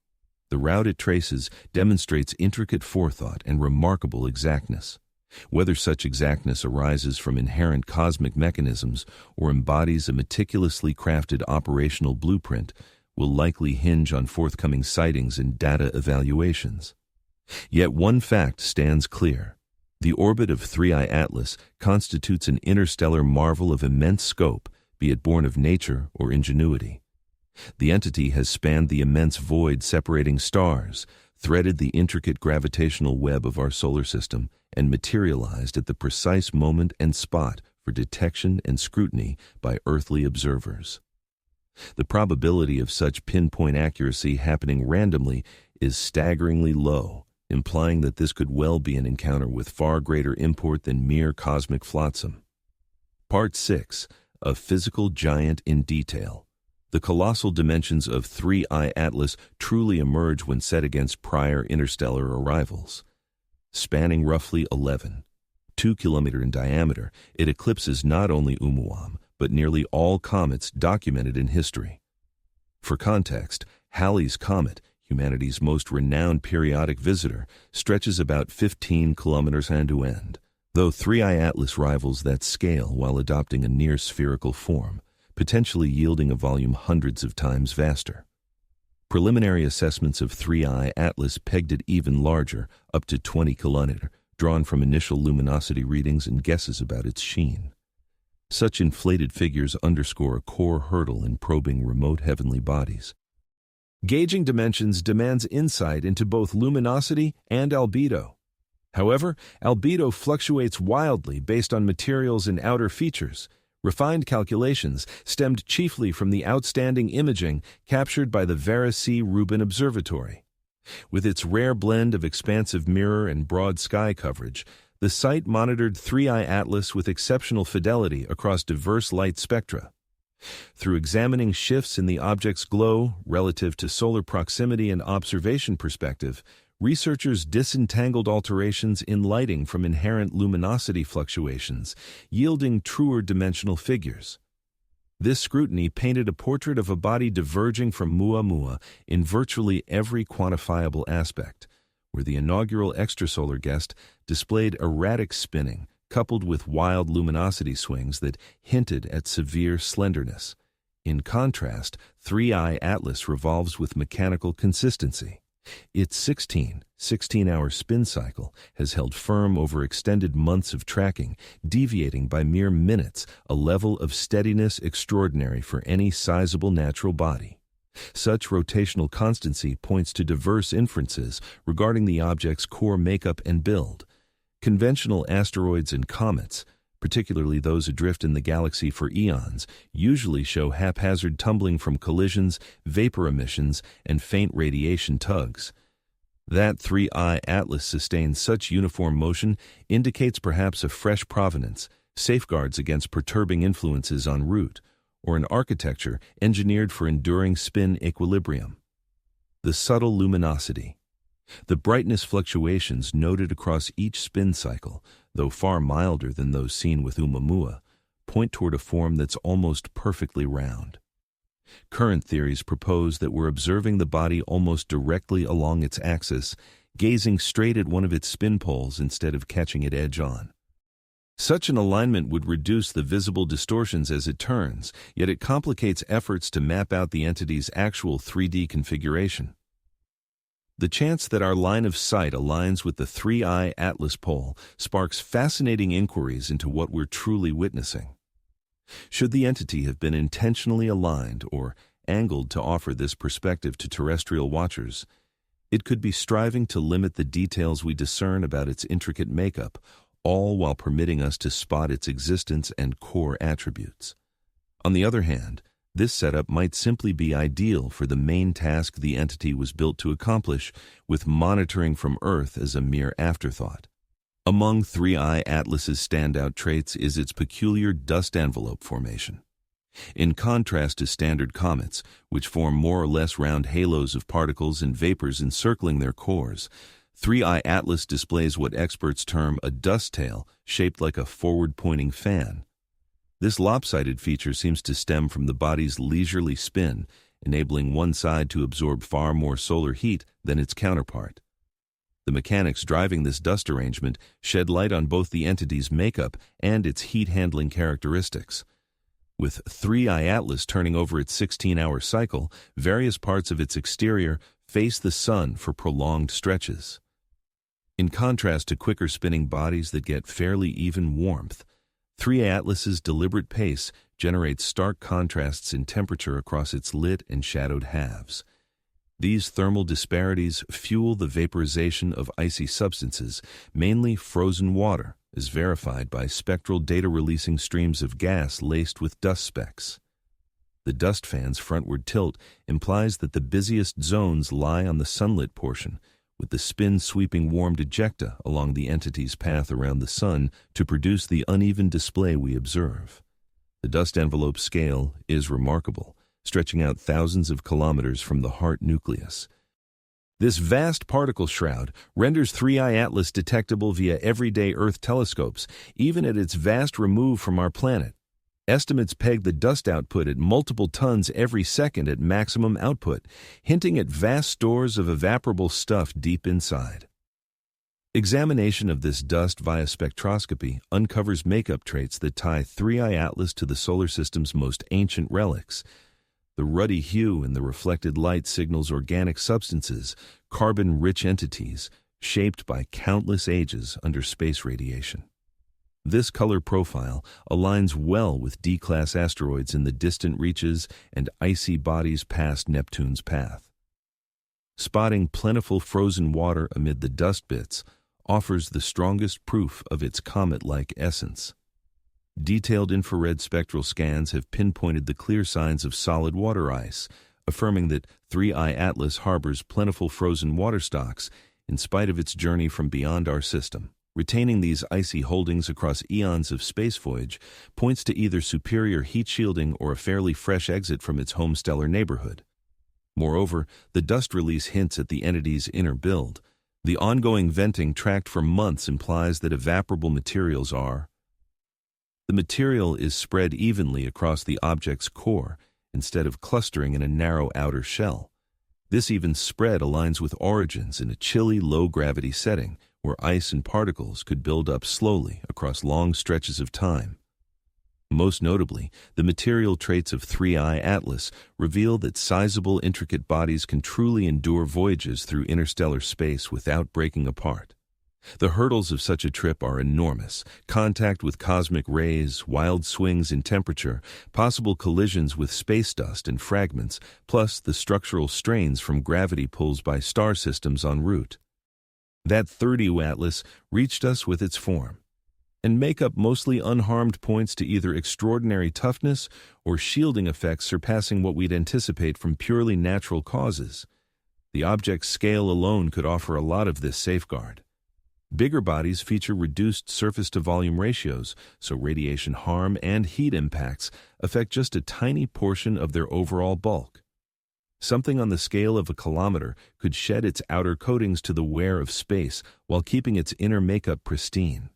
The route it traces demonstrates intricate forethought and remarkable exactness. Whether such exactness arises from inherent cosmic mechanisms or embodies a meticulously crafted operational blueprint will likely hinge on forthcoming sightings and data evaluations. Yet one fact stands clear. The orbit of 3i Atlas constitutes an interstellar marvel of immense scope, be it born of nature or ingenuity. The entity has spanned the immense void separating stars, threaded the intricate gravitational web of our solar system, and materialized at the precise moment and spot for detection and scrutiny by earthly observers. The probability of such pinpoint accuracy happening randomly is staggeringly low, implying that this could well be an encounter with far greater import than mere cosmic flotsam. Part 6. A Physical Giant in Detail. The colossal dimensions of 3i Atlas truly emerge when set against prior interstellar arrivals. Spanning roughly 2 kilometers in diameter, it eclipses not only Oumuamua, but nearly all comets documented in history. For context, Halley's Comet, humanity's most renowned periodic visitor, stretches about 15 kilometers end-to-end, though 3i Atlas rivals that scale while adopting a near-spherical form, potentially yielding a volume hundreds of times vaster. Preliminary assessments of 3i Atlas pegged it even larger, up to 20 kilometers, drawn from initial luminosity readings and guesses about its sheen. Such inflated figures underscore a core hurdle in probing remote heavenly bodies. Gauging dimensions demands insight into both luminosity and albedo. However, albedo fluctuates wildly based on materials and outer features. Refined calculations stemmed chiefly from the outstanding imaging captured by the Vera C. Rubin Observatory. With its rare blend of expansive mirror and broad sky coverage, the site monitored 3I Atlas with exceptional fidelity across diverse light spectra. Through examining shifts in the object's glow relative to solar proximity and observation perspective, researchers disentangled alterations in lighting from inherent luminosity fluctuations, yielding truer dimensional figures. This scrutiny painted a portrait of a body diverging from Muamua in virtually every quantifiable aspect, where the inaugural extrasolar guest displayed erratic spinning, coupled with wild luminosity swings that hinted at severe slenderness. In contrast, 3I Atlas revolves with mechanical consistency. Its 16-hour spin cycle has held firm over extended months of tracking, deviating by mere minutes, a level of steadiness extraordinary for any sizable natural body. Such rotational constancy points to diverse inferences regarding the object's core makeup and build. Conventional asteroids and comets, particularly those adrift in the galaxy for eons, usually show haphazard tumbling from collisions, vapor emissions, and faint radiation tugs. That 3I Atlas sustains such uniform motion indicates perhaps a fresh provenance, safeguards against perturbing influences en route, or an architecture engineered for enduring spin equilibrium. The subtle luminosity. The brightness fluctuations noted across each spin cycle, though far milder than those seen with Oumuamua, point toward a form that's almost perfectly round. Current theories propose that we're observing the body almost directly along its axis, gazing straight at one of its spin poles instead of catching it edge-on. Such an alignment would reduce the visible distortions as it turns, yet it complicates efforts to map out the entity's actual 3D configuration. The chance that our line of sight aligns with the 3I Atlas pole sparks fascinating inquiries into what we're truly witnessing. Should the entity have been intentionally aligned or angled to offer this perspective to terrestrial watchers, it could be striving to limit the details we discern about its intricate makeup, all while permitting us to spot its existence and core attributes. On the other hand, this setup might simply be ideal for the main task the entity was built to accomplish, with monitoring from Earth as a mere afterthought. Among 3I Atlas's standout traits is its peculiar dust envelope formation. In contrast to standard comets, which form more or less round halos of particles and vapors encircling their cores, 3I Atlas displays what experts term a dust tail shaped like a forward-pointing fan. This lopsided feature seems to stem from the body's leisurely spin, enabling one side to absorb far more solar heat than its counterpart. The mechanics driving this dust arrangement shed light on both the entity's makeup and its heat-handling characteristics. With 3I Atlas turning over its 16-hour cycle, various parts of its exterior face the sun for prolonged stretches. In contrast to quicker spinning bodies that get fairly even warmth, 3I Atlas's deliberate pace generates stark contrasts in temperature across its lit and shadowed halves. These thermal disparities fuel the vaporization of icy substances, mainly frozen water, as verified by spectral data-releasing streams of gas laced with dust specks. The dust fan's frontward tilt implies that the busiest zones lie on the sunlit portion, with the spin sweeping warmed ejecta along the entity's path around the sun to produce the uneven display we observe. The dust envelope scale is remarkable, stretching out thousands of kilometers from the heart nucleus. This vast particle shroud renders 3I Atlas detectable via everyday Earth telescopes, even at its vast remove from our planet. Estimates peg the dust output at multiple tons every second at maximum output, hinting at vast stores of evaporable stuff deep inside. Examination of this dust via spectroscopy uncovers makeup traits that tie 3I Atlas to the solar system's most ancient relics. The ruddy hue in the reflected light signals organic substances, carbon-rich entities, shaped by countless ages under space radiation. This color profile aligns well with D-class asteroids in the distant reaches and icy bodies past Neptune's path. Spotting plentiful frozen water amid the dust bits offers the strongest proof of its comet-like essence. Detailed infrared spectral scans have pinpointed the clear signs of solid water ice, affirming that 3I Atlas harbors plentiful frozen water stocks in spite of its journey from beyond our system. Retaining these icy holdings across eons of space voyage points to either superior heat shielding or a fairly fresh exit from its home stellar neighborhood. Moreover, the dust release hints at the entity's inner build. The ongoing venting tracked for months implies that evaporable materials are. The material is spread evenly across the object's core instead of clustering in a narrow outer shell. This even spread aligns with origins in a chilly, low-gravity setting where ice and particles could build up slowly across long stretches of time. Most notably, the material traits of 3I Atlas reveal that sizable, intricate bodies can truly endure voyages through interstellar space without breaking apart. The hurdles of such a trip are enormous: contact with cosmic rays, wild swings in temperature, possible collisions with space dust and fragments, plus the structural strains from gravity pulls by star systems en route. That 3I Atlas reached us with its form, and make up mostly unharmed points to either extraordinary toughness or shielding effects surpassing what we'd anticipate from purely natural causes. The object's scale alone could offer a lot of this safeguard. Bigger bodies feature reduced surface-to-volume ratios, so radiation harm and heat impacts affect just a tiny portion of their overall bulk. Something on the scale of a kilometer could shed its outer coatings to the wear of space while keeping its inner makeup pristine.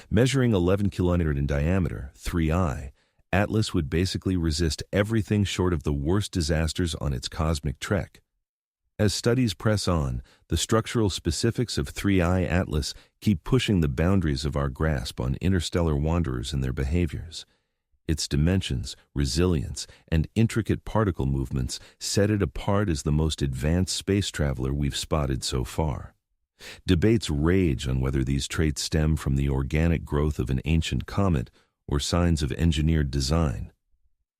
Measuring 11 kilometers in diameter, 3I, Atlas would basically resist everything short of the worst disasters on its cosmic trek. As studies press on, the structural specifics of 3I Atlas keep pushing the boundaries of our grasp on interstellar wanderers and their behaviors. Its dimensions, resilience, and intricate particle movements set it apart as the most advanced space traveler we've spotted so far. Debates rage on whether these traits stem from the organic growth of an ancient comet or signs of engineered design.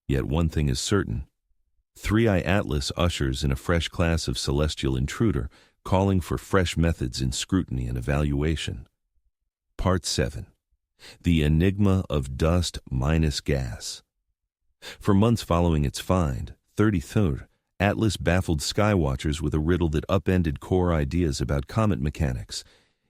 Yet one thing is certain: 3I Atlas ushers in a fresh class of celestial intruder, calling for fresh methods in scrutiny and evaluation. Part 7. The Enigma of Dust minus Gas. For months following its find, 33rd, Atlas baffled skywatchers with a riddle that upended core ideas about comet mechanics.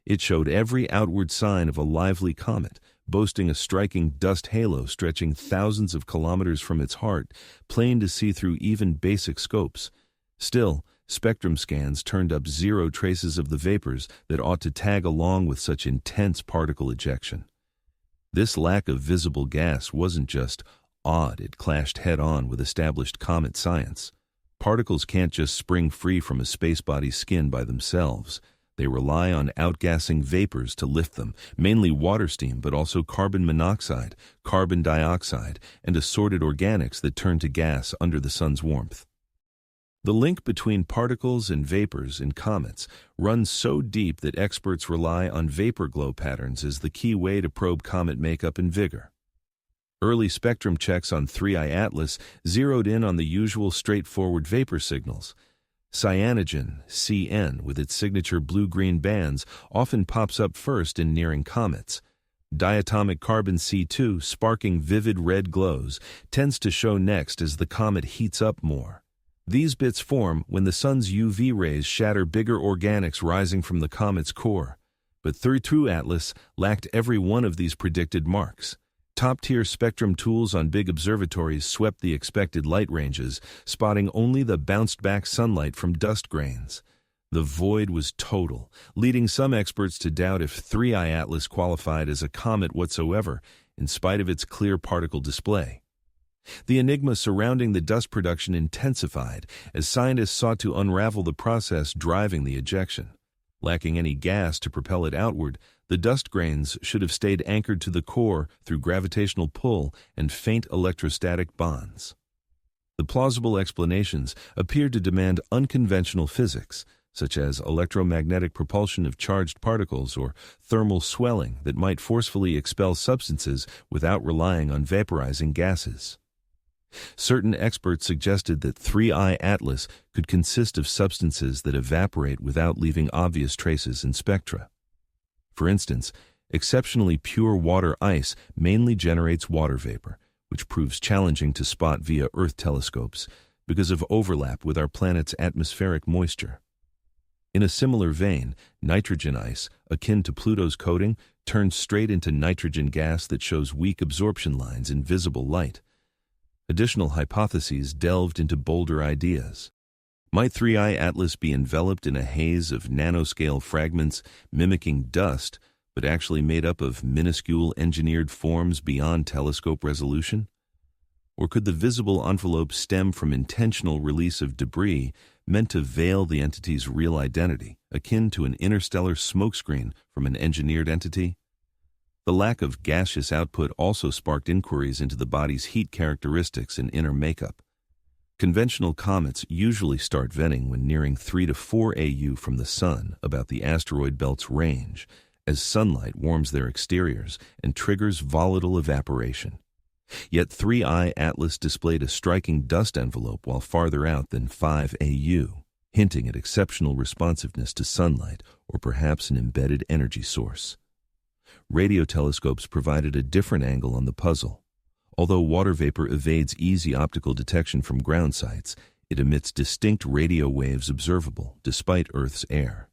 It showed every outward sign of a lively comet, boasting a striking dust halo stretching thousands of kilometers from its heart, plain to see through even basic scopes. Still, spectrum scans turned up zero traces of the vapors that ought to tag along with such intense particle ejection. This lack of visible gas wasn't just odd, it clashed head-on with established comet science. Particles can't just spring free from a spacebody's skin by themselves. They rely on outgassing vapors to lift them, mainly water steam, but also carbon monoxide, carbon dioxide, and assorted organics that turn to gas under the sun's warmth. The link between particles and vapors in comets runs so deep that experts rely on vapor glow patterns as the key way to probe comet makeup and vigor. Early spectrum checks on 3I Atlas zeroed in on the usual straightforward vapor signals. Cyanogen, CN, with its signature blue-green bands, often pops up first in nearing comets. Diatomic carbon C2, sparking vivid red glows, tends to show next as the comet heats up more. These bits form when the sun's UV rays shatter bigger organics rising from the comet's core. But 3I Atlas lacked every one of these predicted marks. Top-tier spectrum tools on big observatories swept the expected light ranges, spotting only the bounced-back sunlight from dust grains. The void was total, leading some experts to doubt if 3I Atlas qualified as a comet whatsoever, in spite of its clear particle display. The enigma surrounding the dust production intensified as scientists sought to unravel the process driving the ejection. Lacking any gas to propel it outward, the dust grains should have stayed anchored to the core through gravitational pull and faint electrostatic bonds. The plausible explanations appeared to demand unconventional physics, such as electromagnetic propulsion of charged particles or thermal swelling that might forcefully expel substances without relying on vaporizing gases. Certain experts suggested that 3I Atlas could consist of substances that evaporate without leaving obvious traces in spectra. For instance, exceptionally pure water ice mainly generates water vapor, which proves challenging to spot via Earth telescopes, because of overlap with our planet's atmospheric moisture. In a similar vein, nitrogen ice, akin to Pluto's coating, turns straight into nitrogen gas that shows weak absorption lines in visible light. Additional hypotheses delved into bolder ideas. Might 3I Atlas be enveloped in a haze of nanoscale fragments mimicking dust, but actually made up of minuscule engineered forms beyond telescope resolution? Or could the visible envelope stem from intentional release of debris meant to veil the entity's real identity, akin to an interstellar smokescreen from an engineered entity? The lack of gaseous output also sparked inquiries into the body's heat characteristics and inner makeup. Conventional comets usually start venting when nearing 3 to 4 AU from the Sun, about the asteroid belt's range, as sunlight warms their exteriors and triggers volatile evaporation. Yet 3I Atlas displayed a striking dust envelope while farther out than 5 AU, hinting at exceptional responsiveness to sunlight or perhaps an embedded energy source. Radio telescopes provided a different angle on the puzzle. Although water vapor evades easy optical detection from ground sites, it emits distinct radio waves observable despite Earth's air.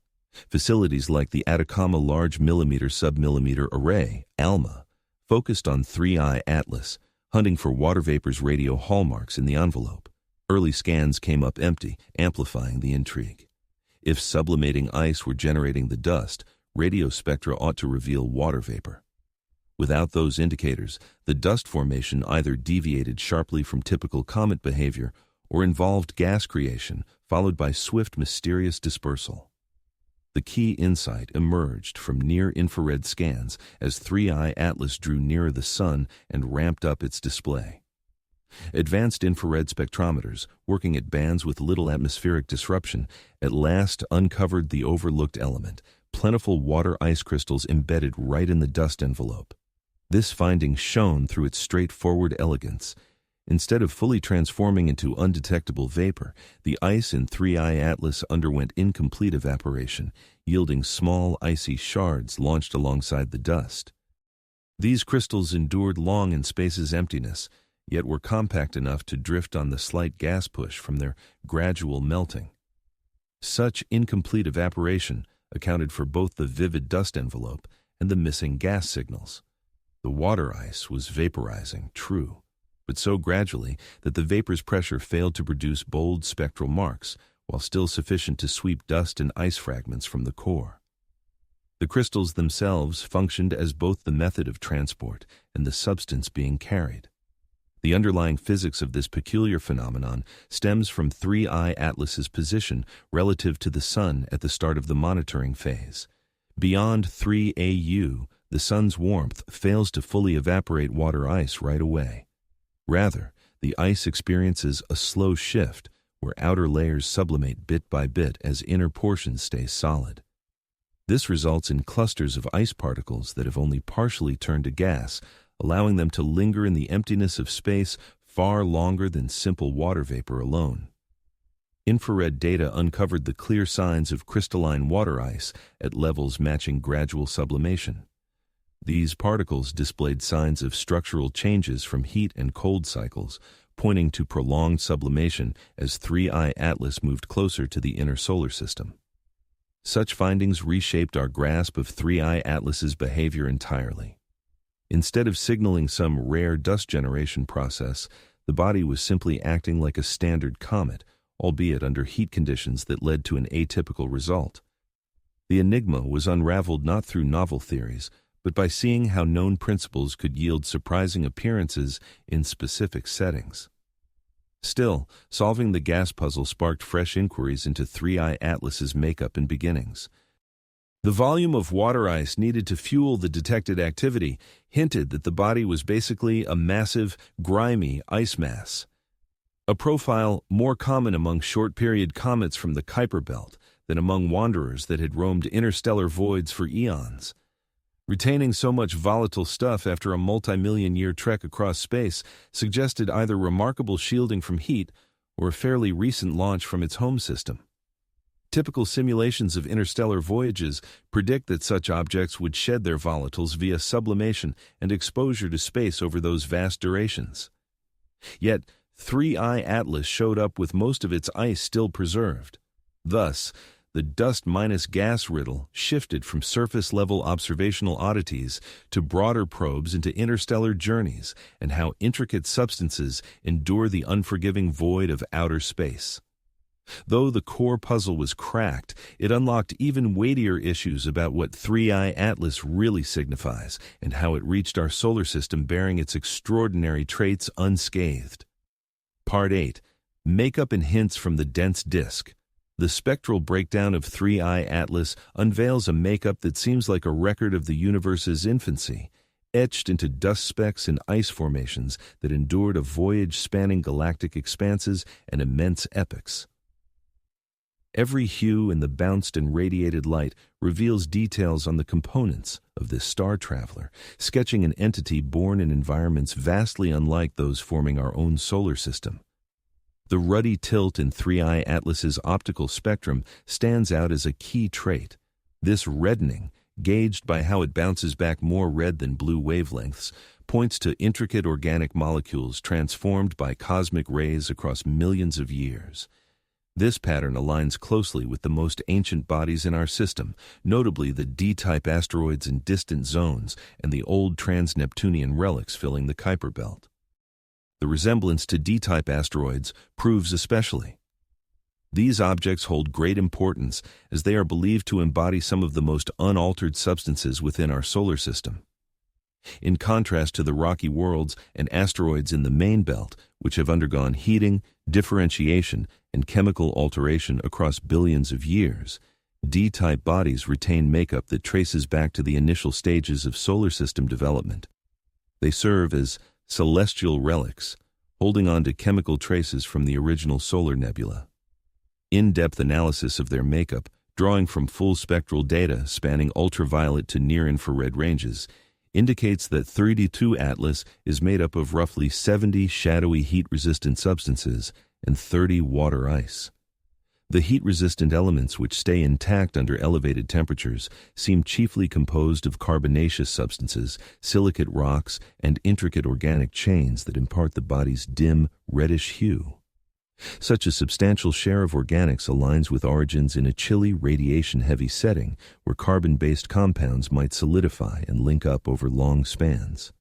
Facilities like the Atacama Large Millimeter Submillimeter Array, ALMA, focused on 3I Atlas, hunting for water vapor's radio hallmarks in the envelope. Early scans came up empty, amplifying the intrigue. If sublimating ice were generating the dust, radio spectra ought to reveal water vapor. Without those indicators, the dust formation either deviated sharply from typical comet behavior or involved gas creation, followed by swift, mysterious dispersal. The key insight emerged from near-infrared scans as 3I Atlas drew nearer the Sun and ramped up its display. Advanced infrared spectrometers, working at bands with little atmospheric disruption, at last uncovered the overlooked element, plentiful water ice crystals embedded right in the dust envelope. This finding shone through its straightforward elegance. Instead of fully transforming into undetectable vapor, the ice in 3I Atlas underwent incomplete evaporation, yielding small icy shards launched alongside the dust. These crystals endured long in space's emptiness, yet were compact enough to drift on the slight gas push from their gradual melting. Such incomplete evaporation accounted for both the vivid dust envelope and the missing gas signals. The water ice was vaporizing, true, but so gradually that the vapor's pressure failed to produce bold spectral marks, while still sufficient to sweep dust and ice fragments from the core. The crystals themselves functioned as both the method of transport and the substance being carried. The underlying physics of this peculiar phenomenon stems from 3I Atlas's position relative to the Sun at the start of the monitoring phase. Beyond 3 AU, the Sun's warmth fails to fully evaporate water ice right away. Rather, the ice experiences a slow shift where outer layers sublimate bit by bit as inner portions stay solid. This results in clusters of ice particles that have only partially turned to gas, allowing them to linger in the emptiness of space far longer than simple water vapor alone. Infrared data uncovered the clear signs of crystalline water ice at levels matching gradual sublimation. These particles displayed signs of structural changes from heat and cold cycles, pointing to prolonged sublimation as 3I Atlas moved closer to the inner solar system. Such findings reshaped our grasp of 3I Atlas's behavior entirely. Instead of signaling some rare dust generation process, the body was simply acting like a standard comet, albeit under heat conditions that led to an atypical result. The enigma was unraveled not through novel theories, but by seeing how known principles could yield surprising appearances in specific settings. Still, solving the gas puzzle sparked fresh inquiries into 3I Atlas's makeup and beginnings. The volume of water ice needed to fuel the detected activity hinted that the body was basically a massive, grimy ice mass. A profile more common among short-period comets from the Kuiper Belt than among wanderers that had roamed interstellar voids for eons. Retaining so much volatile stuff after a multi-million-year trek across space suggested either remarkable shielding from heat or a fairly recent launch from its home system. Typical simulations of interstellar voyages predict that such objects would shed their volatiles via sublimation and exposure to space over those vast durations. Yet, 3I Atlas showed up with most of its ice still preserved. Thus, the dust-minus-gas riddle shifted from surface-level observational oddities to broader probes into interstellar journeys and how intricate substances endure the unforgiving void of outer space. Though the core puzzle was cracked, it unlocked even weightier issues about what 3I Atlas really signifies and how it reached our solar system bearing its extraordinary traits unscathed. Part 8. Makeup and Hints from the Dense Disk. The spectral breakdown of 3I Atlas unveils a makeup that seems like a record of the universe's infancy, etched into dust specks and ice formations that endured a voyage spanning galactic expanses and immense epochs. Every hue in the bounced and radiated light reveals details on the components of this star traveler, sketching an entity born in environments vastly unlike those forming our own solar system. The ruddy tilt in 3I Atlas's optical spectrum stands out as a key trait. This reddening, gauged by how it bounces back more red than blue wavelengths, points to intricate organic molecules transformed by cosmic rays across millions of years. This pattern aligns closely with the most ancient bodies in our system, notably the D-type asteroids in distant zones and the old trans-Neptunian relics filling the Kuiper Belt. The resemblance to D-type asteroids proves especially. These objects hold great importance as they are believed to embody some of the most unaltered substances within our solar system. In contrast to the rocky worlds and asteroids in the main belt, which have undergone heating, differentiation, and chemical alteration across billions of years, D-type bodies retain makeup that traces back to the initial stages of solar system development. They serve as celestial relics, holding on to chemical traces from the original solar nebula. In-depth analysis of their makeup, drawing from full-spectral data spanning ultraviolet to near-infrared ranges, indicates that 3D2 Atlas is made up of roughly 70 shadowy heat-resistant substances and 30 water ice. The heat-resistant elements which stay intact under elevated temperatures seem chiefly composed of carbonaceous substances, silicate rocks, and intricate organic chains that impart the body's dim, reddish hue. Such a substantial share of organics aligns with origins in a chilly, radiation-heavy setting where carbon-based compounds might solidify and link up over long spans.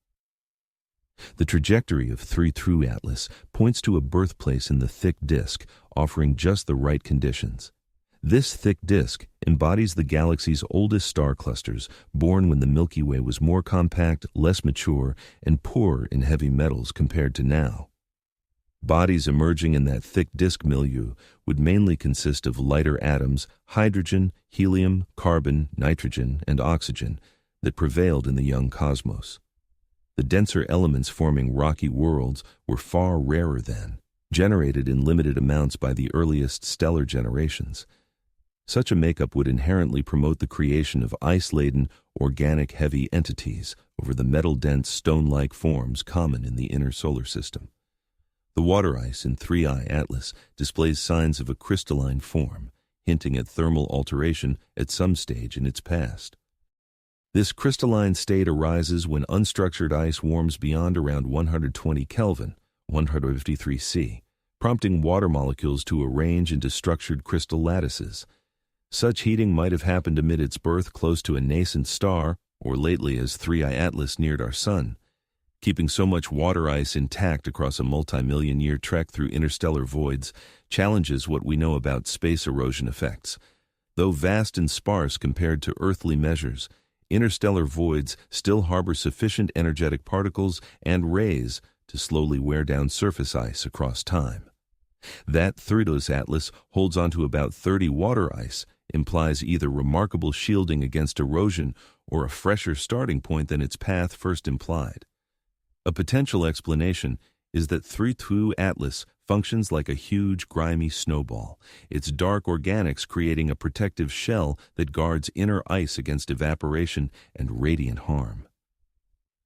The trajectory of 3 Atlas points to a birthplace in the thick disk, offering just the right conditions. This thick disk embodies the galaxy's oldest star clusters, born when the Milky Way was more compact, less mature, and poorer in heavy metals compared to now. Bodies emerging in that thick disk milieu would mainly consist of lighter atoms, hydrogen, helium, carbon, nitrogen, and oxygen, that prevailed in the young cosmos. The denser elements forming rocky worlds were far rarer then, generated in limited amounts by the earliest stellar generations. Such a makeup would inherently promote the creation of ice-laden, organic heavy entities over the metal-dense, stone-like forms common in the inner solar system. The water ice in 3I Atlas displays signs of a crystalline form, hinting at thermal alteration at some stage in its past. This crystalline state arises when unstructured ice warms beyond around 120 Kelvin, 153 C, prompting water molecules to arrange into structured crystal lattices. Such heating might have happened amid its birth close to a nascent star, or lately as 3I Atlas neared our Sun. Keeping so much water ice intact across a multi-million-year trek through interstellar voids challenges what we know about space erosion effects. Though vast and sparse compared to earthly measures, interstellar voids still harbor sufficient energetic particles and rays to slowly wear down surface ice across time. That 3 Atlas holds onto about 30 water ice implies either remarkable shielding against erosion or a fresher starting point than its path first implied. A potential explanation is that 3 Atlas functions like a huge, grimy snowball, its dark organics creating a protective shell that guards inner ice against evaporation and radiant harm.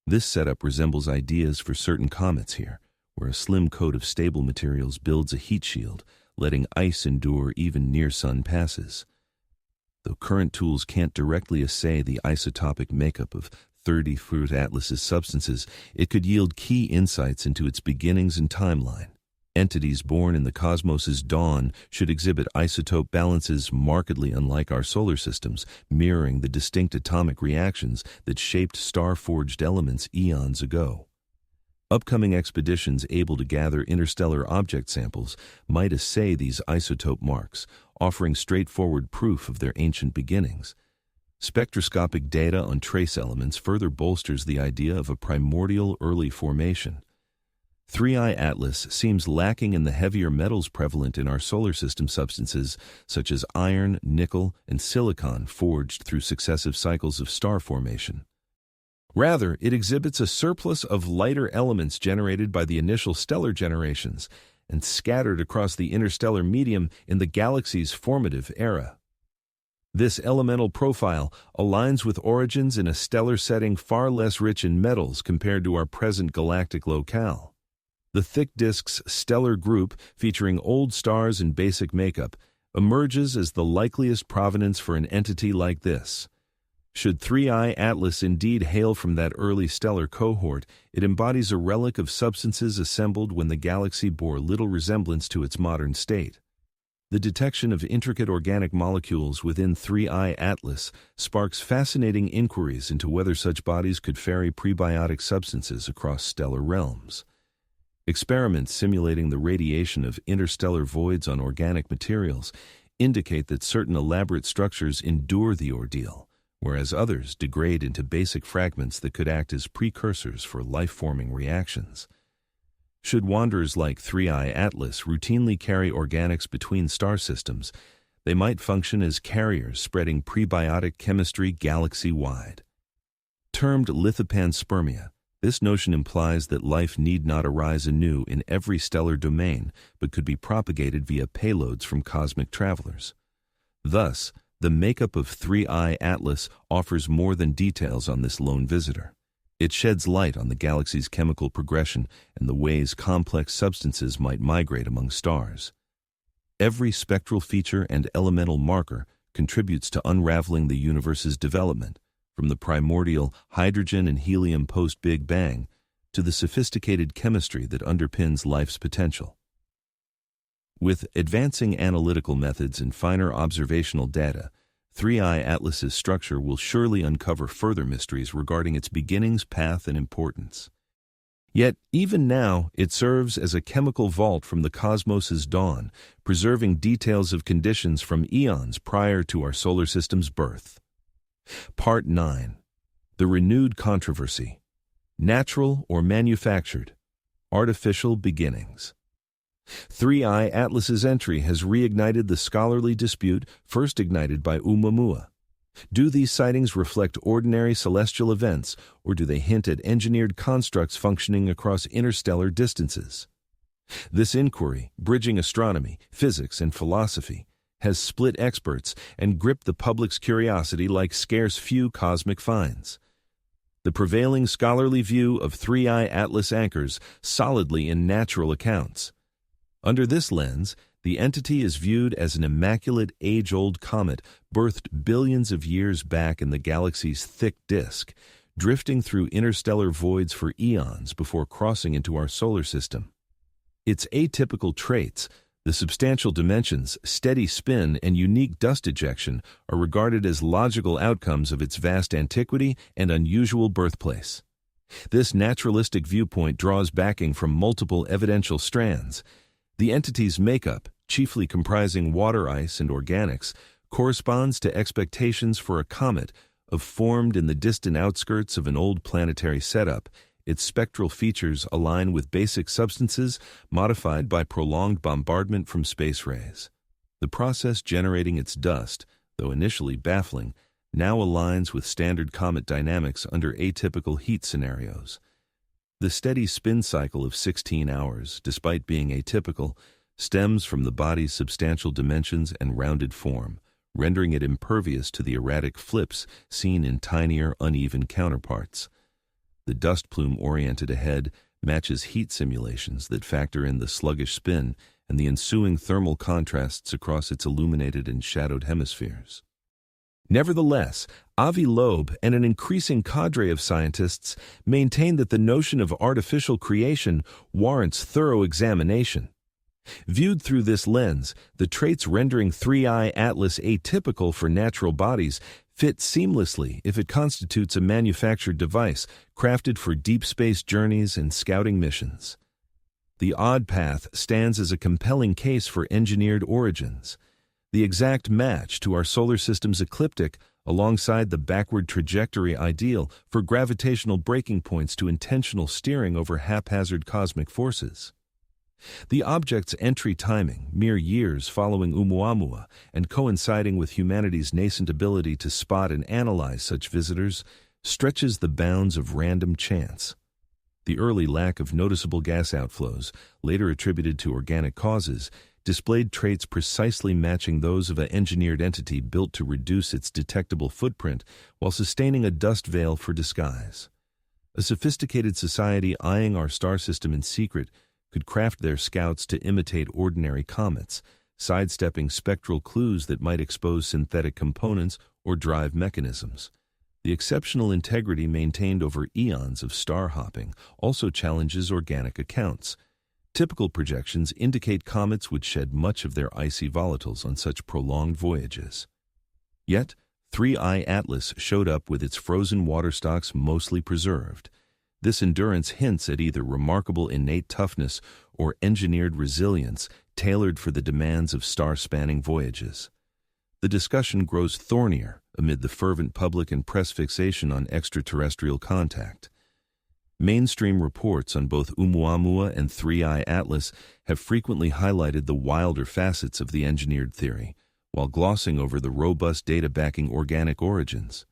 This setup resembles ideas for certain comets here, where a slim coat of stable materials builds a heat shield, letting ice endure even near-sun passes. Though current tools can't directly assay the isotopic makeup of 3 Atlas's substances, it could yield key insights into its beginnings and timeline. Entities born in the cosmos's dawn should exhibit isotope balances markedly unlike our solar systems, mirroring the distinct atomic reactions that shaped star-forged elements eons ago. Upcoming expeditions able to gather interstellar object samples might assay these isotope marks, offering straightforward proof of their ancient beginnings. Spectroscopic data on trace elements further bolsters the idea of a primordial early formation. 3I Atlas seems lacking in the heavier metals prevalent in our solar system substances such as iron, nickel, and silicon forged through successive cycles of star formation. Rather, it exhibits a surplus of lighter elements generated by the initial stellar generations and scattered across the interstellar medium in the galaxy's formative era. This elemental profile aligns with origins in a stellar setting far less rich in metals compared to our present galactic locale. The thick disk's stellar group, featuring old stars and basic makeup, emerges as the likeliest provenance for an entity like this. Should 3I Atlas indeed hail from that early stellar cohort, it embodies a relic of substances assembled when the galaxy bore little resemblance to its modern state. The detection of intricate organic molecules within 3I Atlas sparks fascinating inquiries into whether such bodies could ferry prebiotic substances across stellar realms. Experiments simulating the radiation of interstellar voids on organic materials indicate that certain elaborate structures endure the ordeal, whereas others degrade into basic fragments that could act as precursors for life-forming reactions. Should wanderers like 3I Atlas routinely carry organics between star systems, they might function as carriers spreading prebiotic chemistry galaxy-wide. Termed lithopanspermia, this notion implies that life need not arise anew in every stellar domain, but could be propagated via payloads from cosmic travelers. Thus, the makeup of 3I Atlas offers more than details on this lone visitor. It sheds light on the galaxy's chemical progression and the ways complex substances might migrate among stars. Every spectral feature and elemental marker contributes to unraveling the universe's development, from the primordial hydrogen and helium post-Big Bang to the sophisticated chemistry that underpins life's potential. With advancing analytical methods and finer observational data, 3I Atlas's structure will surely uncover further mysteries regarding its beginnings, path, and importance. Yet, even now, it serves as a chemical vault from the cosmos's dawn, preserving details of conditions from eons prior to our solar system's birth. Part 9. The Renewed Controversy. Natural or Manufactured? Artificial Beginnings. 3I Atlas's entry has reignited the scholarly dispute first ignited by Oumuamua. Do these sightings reflect ordinary celestial events, or do they hint at engineered constructs functioning across interstellar distances? This inquiry, bridging astronomy, physics, and philosophy, has split experts and gripped the public's curiosity like scarce few cosmic finds. The prevailing scholarly view of 3I Atlas anchors solidly in natural accounts. Under this lens, the entity is viewed as an immaculate age-old comet birthed billions of years back in the galaxy's thick disk, drifting through interstellar voids for eons before crossing into our solar system. Its atypical traits, the substantial dimensions, steady spin, and unique dust ejection are regarded as logical outcomes of its vast antiquity and unusual birthplace. This naturalistic viewpoint draws backing from multiple evidential strands. The entity's makeup, chiefly comprising water ice and organics, corresponds to expectations for a comet formed in the distant outskirts of an old planetary setup. Its spectral features align with basic substances modified by prolonged bombardment from space rays. The process generating its dust, though initially baffling, now aligns with standard comet dynamics under atypical heat scenarios. The steady spin cycle of 16 hours, despite being atypical, stems from the body's substantial dimensions and rounded form, rendering it impervious to the erratic flips seen in tinier, uneven counterparts. The dust plume oriented ahead matches heat simulations that factor in the sluggish spin and the ensuing thermal contrasts across its illuminated and shadowed hemispheres. Nevertheless, Avi Loeb and an increasing cadre of scientists maintain that the notion of artificial creation warrants thorough examination. Viewed through this lens, the traits rendering 3I Atlas atypical for natural bodies fit seamlessly if it constitutes a manufactured device crafted for deep space journeys and scouting missions. The odd path stands as a compelling case for engineered origins, the exact match to our solar system's ecliptic alongside the backward trajectory ideal for gravitational breaking points to intentional steering over haphazard cosmic forces. The object's entry timing, mere years following Oumuamua and coinciding with humanity's nascent ability to spot and analyze such visitors, stretches the bounds of random chance. The early lack of noticeable gas outflows, later attributed to organic causes, displayed traits precisely matching those of an engineered entity built to reduce its detectable footprint while sustaining a dust veil for disguise. A sophisticated society eyeing our star system in secret could craft their scouts to imitate ordinary comets, sidestepping spectral clues that might expose synthetic components or drive mechanisms. The exceptional integrity maintained over eons of star hopping also challenges organic accounts. Typical projections indicate comets would shed much of their icy volatiles on such prolonged voyages. Yet, 3I Atlas showed up with its frozen water stocks mostly preserved. This endurance hints at either remarkable innate toughness or engineered resilience tailored for the demands of star-spanning voyages. The discussion grows thornier amid the fervent public and press fixation on extraterrestrial contact. Mainstream reports on both Oumuamua and 3I Atlas have frequently highlighted the wilder facets of the engineered theory, while glossing over the robust data backing organic origins.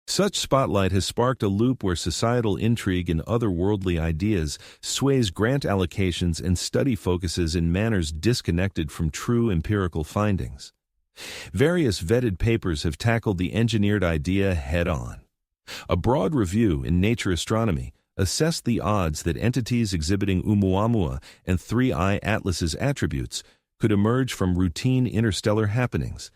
Such spotlight has sparked a loop where societal intrigue and otherworldly ideas sways grant allocations and study focuses in manners disconnected from true empirical findings. Various vetted papers have tackled the engineered idea head-on. A broad review in Nature Astronomy assessed the odds that entities exhibiting Oumuamua and 3I Atlas's attributes could emerge from routine interstellar happenings.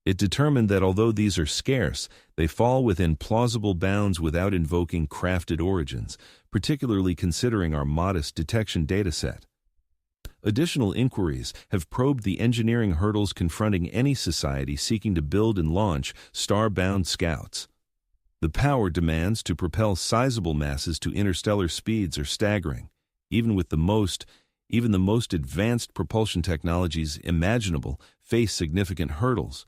It determined that although these are scarce, they fall within plausible bounds without invoking crafted origins, particularly considering our modest detection dataset. Additional inquiries have probed the engineering hurdles confronting any society seeking to build and launch star-bound scouts. The power demands to propel sizable masses to interstellar speeds are staggering, even the most advanced propulsion technologies imaginable face significant hurdles.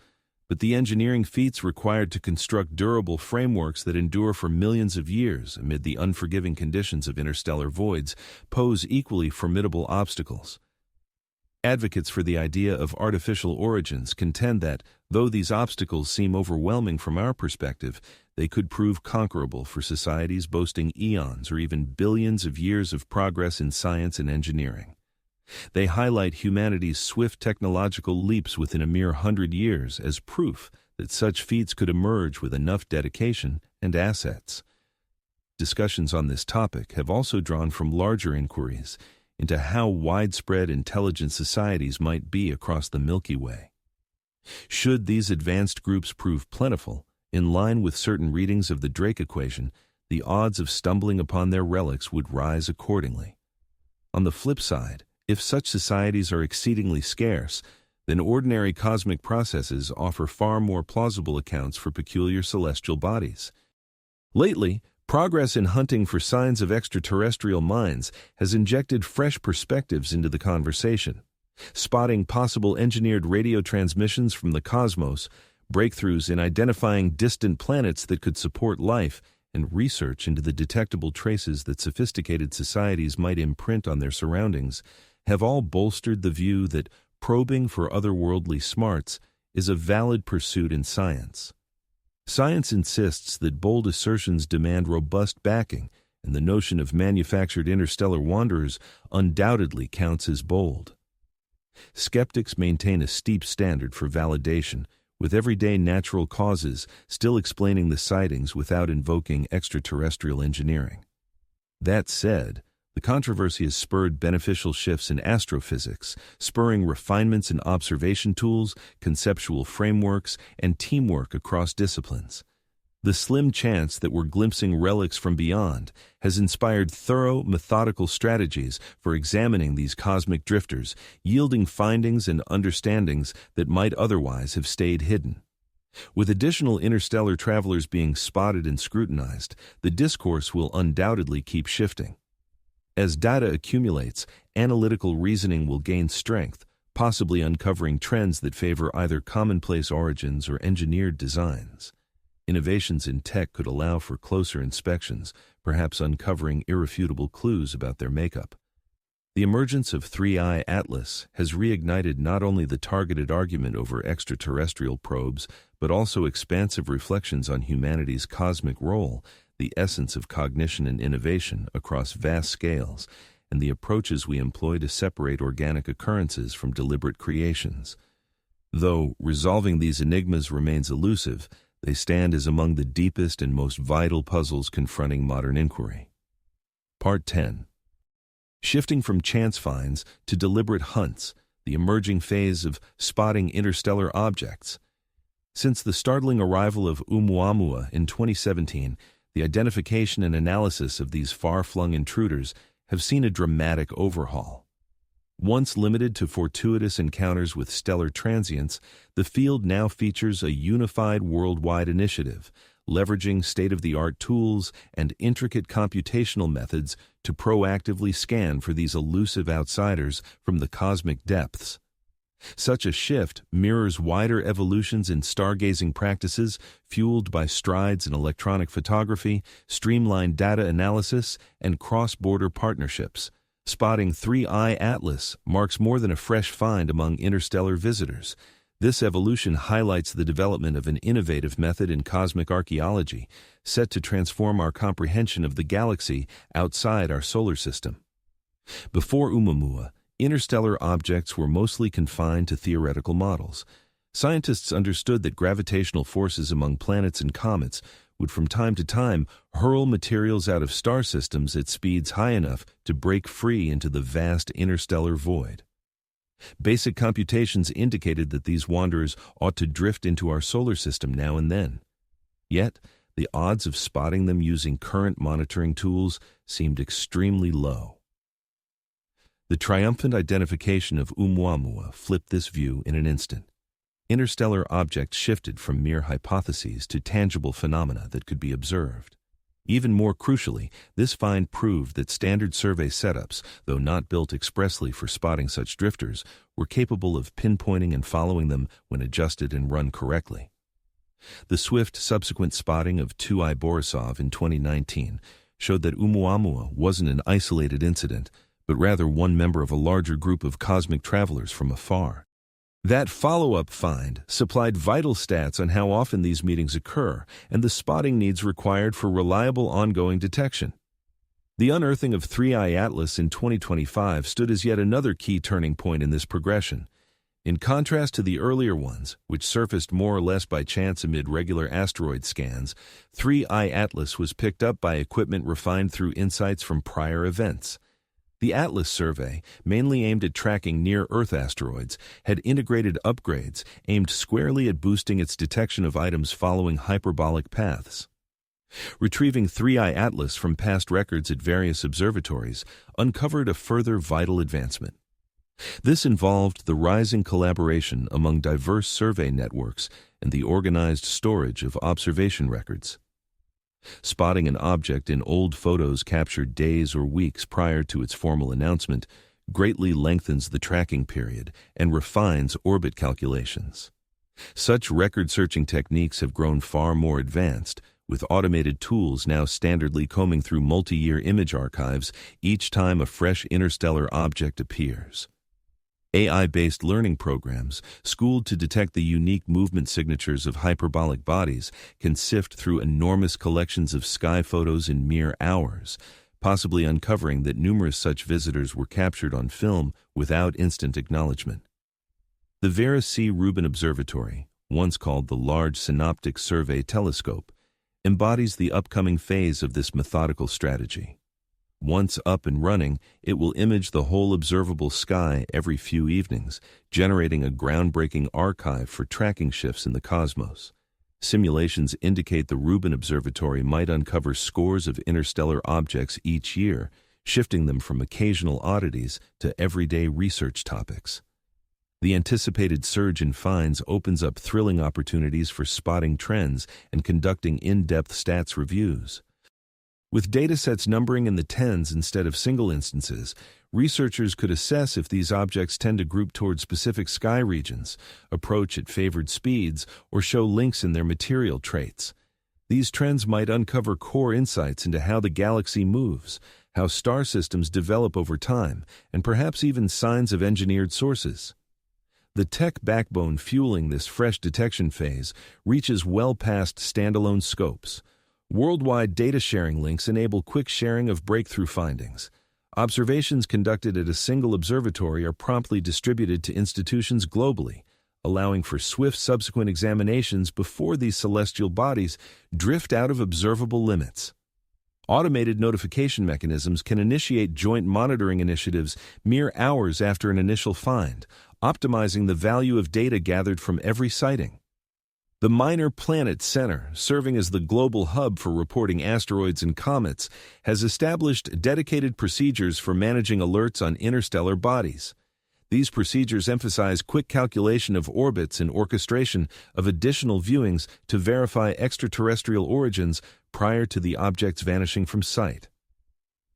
But the engineering feats required to construct durable frameworks that endure for millions of years amid the unforgiving conditions of interstellar voids pose equally formidable obstacles. Advocates for the idea of artificial origins contend that, though these obstacles seem overwhelming from our perspective, they could prove conquerable for societies boasting eons or even billions of years of progress in science and engineering. They highlight humanity's swift technological leaps within a mere 100 years as proof that such feats could emerge with enough dedication and assets. Discussions on this topic have also drawn from larger inquiries into how widespread intelligent societies might be across the Milky Way. Should these advanced groups prove plentiful, in line with certain readings of the Drake equation, the odds of stumbling upon their relics would rise accordingly. On the flip side, if such societies are exceedingly scarce, then ordinary cosmic processes offer far more plausible accounts for peculiar celestial bodies. Lately, progress in hunting for signs of extraterrestrial minds has injected fresh perspectives into the conversation. Spotting possible engineered radio transmissions from the cosmos, breakthroughs in identifying distant planets that could support life, and research into the detectable traces that sophisticated societies might imprint on their surroundings have all bolstered the view that probing for otherworldly smarts is a valid pursuit in science. Science insists that bold assertions demand robust backing, and the notion of manufactured interstellar wanderers undoubtedly counts as bold. Skeptics maintain a steep standard for validation, with everyday natural causes still explaining the sightings without invoking extraterrestrial engineering. That said, the controversy has spurred beneficial shifts in astrophysics, spurring refinements in observation tools, conceptual frameworks, and teamwork across disciplines. The slim chance that we're glimpsing relics from beyond has inspired thorough, methodical strategies for examining these cosmic drifters, yielding findings and understandings that might otherwise have stayed hidden. With additional interstellar travelers being spotted and scrutinized, the discourse will undoubtedly keep shifting. As data accumulates, analytical reasoning will gain strength, possibly uncovering trends that favor either commonplace origins or engineered designs. Innovations in tech could allow for closer inspections, perhaps uncovering irrefutable clues about their makeup. The emergence of 3I Atlas has reignited not only the targeted argument over extraterrestrial probes, but also expansive reflections on humanity's cosmic role, the essence of cognition and innovation across vast scales, and the approaches we employ to separate organic occurrences from deliberate creations. Though resolving these enigmas remains elusive, they stand as among the deepest and most vital puzzles confronting modern inquiry. Part 10. Shifting from chance finds to deliberate hunts, the emerging phase of spotting interstellar objects. Since the startling arrival of Oumuamua in 2017, the identification and analysis of these far-flung intruders have seen a dramatic overhaul. Once limited to fortuitous encounters with stellar transients, the field now features a unified worldwide initiative, leveraging state-of-the-art tools and intricate computational methods to proactively scan for these elusive outsiders from the cosmic depths. Such a shift mirrors wider evolutions in stargazing practices, fueled by strides in electronic photography, streamlined data analysis, and cross-border partnerships. Spotting 3I Atlas marks more than a fresh find among interstellar visitors. This evolution highlights the development of an innovative method in cosmic archaeology, set to transform our comprehension of the galaxy outside our solar system. Before Oumuamua, interstellar objects were mostly confined to theoretical models. Scientists understood that gravitational forces among planets and comets would from time to time hurl materials out of star systems at speeds high enough to break free into the vast interstellar void. Basic computations indicated that these wanderers ought to drift into our solar system now and then. Yet, the odds of spotting them using current monitoring tools seemed extremely low. The triumphant identification of Oumuamua flipped this view in an instant. Interstellar objects shifted from mere hypotheses to tangible phenomena that could be observed. Even more crucially, this find proved that standard survey setups, though not built expressly for spotting such drifters, were capable of pinpointing and following them when adjusted and run correctly. The swift subsequent spotting of 2I Borisov in 2019 showed that Oumuamua wasn't an isolated incident, but rather one member of a larger group of cosmic travelers from afar. That follow-up find supplied vital stats on how often these meetings occur and the spotting needs required for reliable ongoing detection. The unearthing of 3I Atlas in 2025 stood as yet another key turning point in this progression. In contrast to the earlier ones, which surfaced more or less by chance amid regular asteroid scans, 3I Atlas was picked up by equipment refined through insights from prior events. The Atlas survey, mainly aimed at tracking near-Earth asteroids, had integrated upgrades aimed squarely at boosting its detection of items following hyperbolic paths. Retrieving 3I Atlas from past records at various observatories uncovered a further vital advancement. This involved the rising collaboration among diverse survey networks and the organized storage of observation records. Spotting an object in old photos captured days or weeks prior to its formal announcement greatly lengthens the tracking period and refines orbit calculations. Such record-searching techniques have grown far more advanced, with automated tools now standardly combing through multi-year image archives each time a fresh interstellar object appears. AI-based learning programs, schooled to detect the unique movement signatures of hyperbolic bodies, can sift through enormous collections of sky photos in mere hours, possibly uncovering that numerous such visitors were captured on film without instant acknowledgement. The Vera C. Rubin Observatory, once called the Large Synoptic Survey Telescope, embodies the upcoming phase of this methodical strategy. Once up and running, it will image the whole observable sky every few evenings, generating a groundbreaking archive for tracking shifts in the cosmos. Simulations indicate the Rubin Observatory might uncover scores of interstellar objects each year, shifting them from occasional oddities to everyday research topics. The anticipated surge in finds opens up thrilling opportunities for spotting trends and conducting in-depth stats reviews. With datasets numbering in the tens instead of single instances, researchers could assess if these objects tend to group toward specific sky regions, approach at favored speeds, or show links in their material traits. These trends might uncover core insights into how the galaxy moves, how star systems develop over time, and perhaps even signs of engineered sources. The tech backbone fueling this fresh detection phase reaches well past standalone scopes. Worldwide data sharing links enable quick sharing of breakthrough findings. Observations conducted at a single observatory are promptly distributed to institutions globally, allowing for swift subsequent examinations before these celestial bodies drift out of observable limits. Automated notification mechanisms can initiate joint monitoring initiatives mere hours after an initial find, optimizing the value of data gathered from every sighting. The Minor Planet Center, serving as the global hub for reporting asteroids and comets, has established dedicated procedures for managing alerts on interstellar bodies. These procedures emphasize quick calculation of orbits and orchestration of additional viewings to verify extraterrestrial origins prior to the objects vanishing from sight.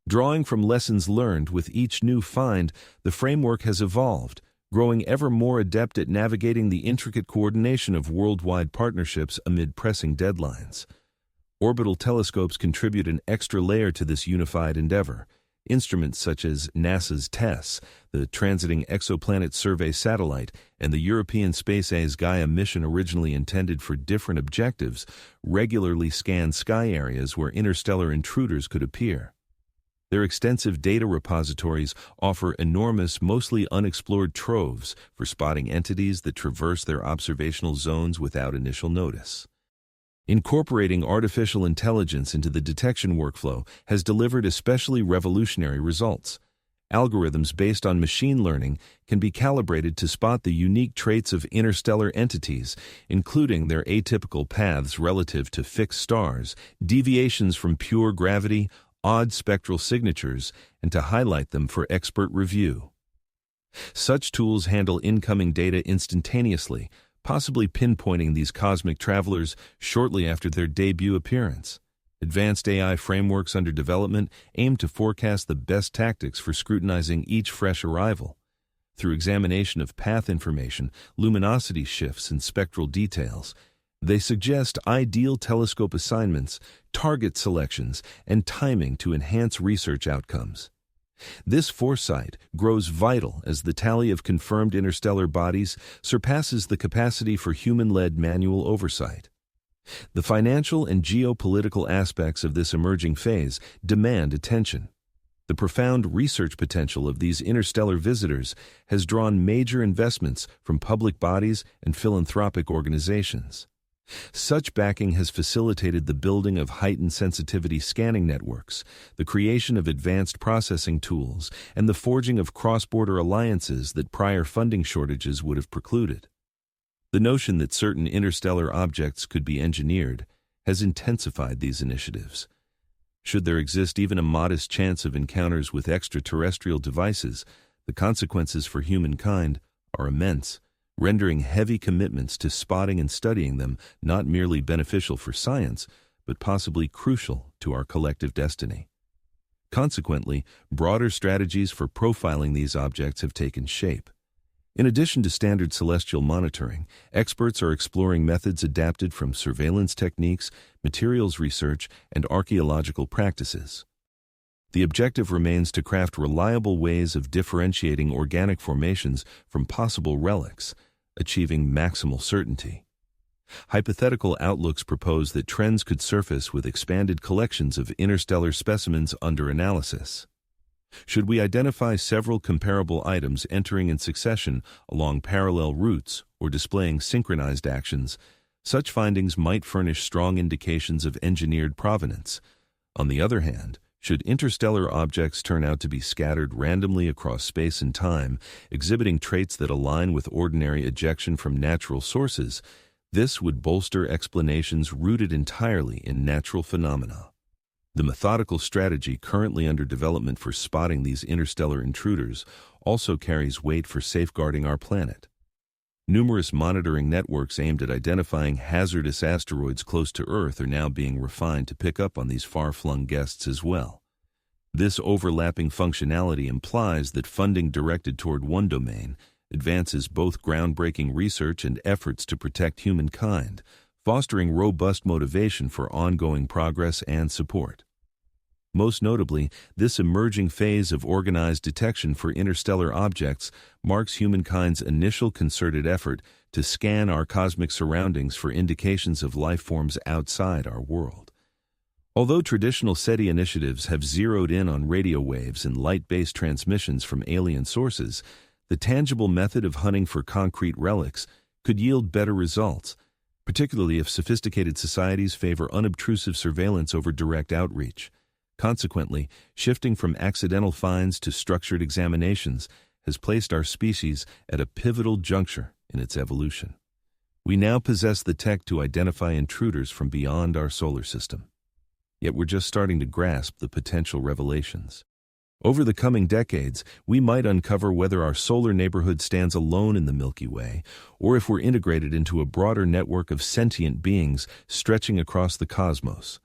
Drawing from lessons learned with each new find, the framework has evolved, growing ever more adept at navigating the intricate coordination of worldwide partnerships amid pressing deadlines. Orbital telescopes contribute an extra layer to this unified endeavor. Instruments such as NASA's TESS, the Transiting Exoplanet Survey Satellite, and the European Space A's Gaia mission, originally intended for different objectives, regularly scan sky areas where interstellar intruders could appear. Their extensive data repositories offer enormous, mostly unexplored troves for spotting entities that traverse their observational zones without initial notice. Incorporating artificial intelligence into the detection workflow has delivered especially revolutionary results. Algorithms based on machine learning can be calibrated to spot the unique traits of interstellar entities, including their atypical paths relative to fixed stars, deviations from pure gravity, odd spectral signatures, and to highlight them for expert review. Such tools handle incoming data instantaneously, possibly pinpointing these cosmic travelers shortly after their debut appearance. Advanced AI frameworks under development aim to forecast the best tactics for scrutinizing each fresh arrival. Through examination of path information, luminosity shifts, and spectral details, they suggest ideal telescope assignments, target selections, and timing to enhance research outcomes. This foresight grows vital as the tally of confirmed interstellar bodies surpasses the capacity for human-led manual oversight. The financial and geopolitical aspects of this emerging phase demand attention. The profound research potential of these interstellar visitors has drawn major investments from public bodies and philanthropic organizations. Such backing has facilitated the building of heightened sensitivity scanning networks, the creation of advanced processing tools, and the forging of cross-border alliances that prior funding shortages would have precluded. The notion that certain interstellar objects could be engineered has intensified these initiatives. Should there exist even a modest chance of encounters with extraterrestrial devices, the consequences for humankind are immense, rendering heavy commitments to spotting and studying them not merely beneficial for science, but possibly crucial to our collective destiny. Consequently, broader strategies for profiling these objects have taken shape. In addition to standard celestial monitoring, experts are exploring methods adapted from surveillance techniques, materials research, and archaeological practices. The objective remains to craft reliable ways of differentiating organic formations from possible relics, achieving maximal certainty. Hypothetical outlooks propose that trends could surface with expanded collections of interstellar specimens under analysis. Should we identify several comparable items entering in succession along parallel routes or displaying synchronized actions, such findings might furnish strong indications of engineered provenance. On the other hand, should interstellar objects turn out to be scattered randomly across space and time, exhibiting traits that align with ordinary ejection from natural sources, This would bolster explanations rooted entirely in natural phenomena. The methodical strategy currently under development for spotting these interstellar intruders also carries weight for safeguarding our planet. Numerous monitoring networks aimed at identifying hazardous asteroids close to Earth are now being refined to pick up on these far-flung guests as well. This overlapping functionality implies that funding directed toward one domain advances both groundbreaking research and efforts to protect humankind, fostering robust motivation for ongoing progress and support. Most notably, this emerging phase of organized detection for interstellar objects marks humankind's initial concerted effort to scan our cosmic surroundings for indications of life forms outside our world. Although traditional SETI initiatives have zeroed in on radio waves and light-based transmissions from alien sources, the tangible method of hunting for concrete relics could yield better results, particularly if sophisticated societies favor unobtrusive surveillance over direct outreach. Consequently, shifting from accidental finds to structured examinations has placed our species at a pivotal juncture in its evolution. We now possess the tech to identify intruders from beyond our solar system. Yet we're just starting to grasp the potential revelations. Over the coming decades, we might uncover whether our solar neighborhood stands alone in the Milky Way, or if we're integrated into a broader network of sentient beings stretching across the cosmos.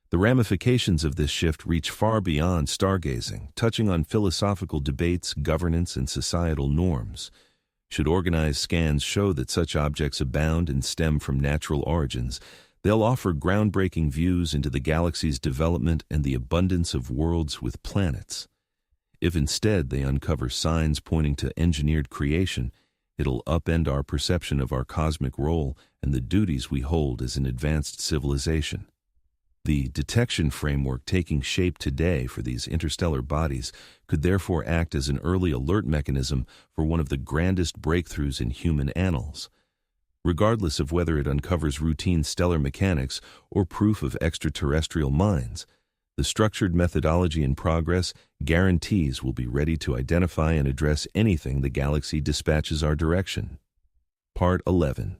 The ramifications of this shift reach far beyond stargazing, touching on philosophical debates, governance, and societal norms. Should organized scans show that such objects abound and stem from natural origins, they'll offer groundbreaking views into the galaxy's development and the abundance of worlds with planets. If instead they uncover signs pointing to engineered creation, it'll upend our perception of our cosmic role and the duties we hold as an advanced civilization. The detection framework taking shape today for these interstellar bodies could therefore act as an early alert mechanism for one of the grandest breakthroughs in human annals. Regardless of whether it uncovers routine stellar mechanics or proof of extraterrestrial minds, the structured methodology in progress guarantees we'll be ready to identify and address anything the galaxy dispatches our direction. Part 11.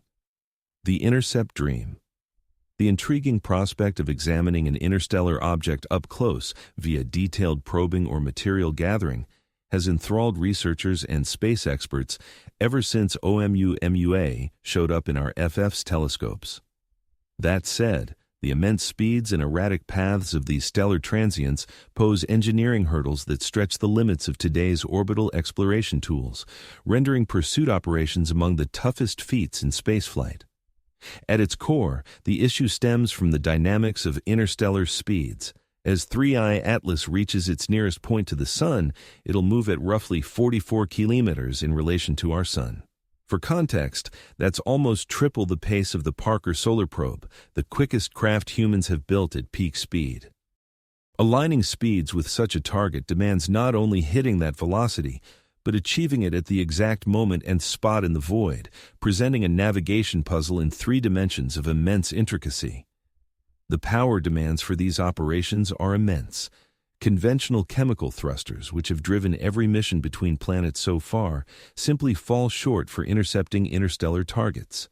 The Intercept Dream. The intriguing prospect of examining an interstellar object up close via detailed probing or material gathering has enthralled researchers and space experts ever since Oumuamua showed up in our FF's telescopes. That said, the immense speeds and erratic paths of these stellar transients pose engineering hurdles that stretch the limits of today's orbital exploration tools, rendering pursuit operations among the toughest feats in spaceflight. At its core, the issue stems from the dynamics of interstellar speeds. As 3I Atlas reaches its nearest point to the Sun, it'll move at roughly 44 kilometers in relation to our Sun. For context, that's almost triple the pace of the Parker Solar Probe, the quickest craft humans have built at peak speed. Aligning speeds with such a target demands not only hitting that velocity, but achieving it at the exact moment and spot in the void, presenting a navigation puzzle in 3 dimensions of immense intricacy. The power demands for these operations are immense. Conventional chemical thrusters, which have driven every mission between planets so far, simply fall short for intercepting interstellar targets.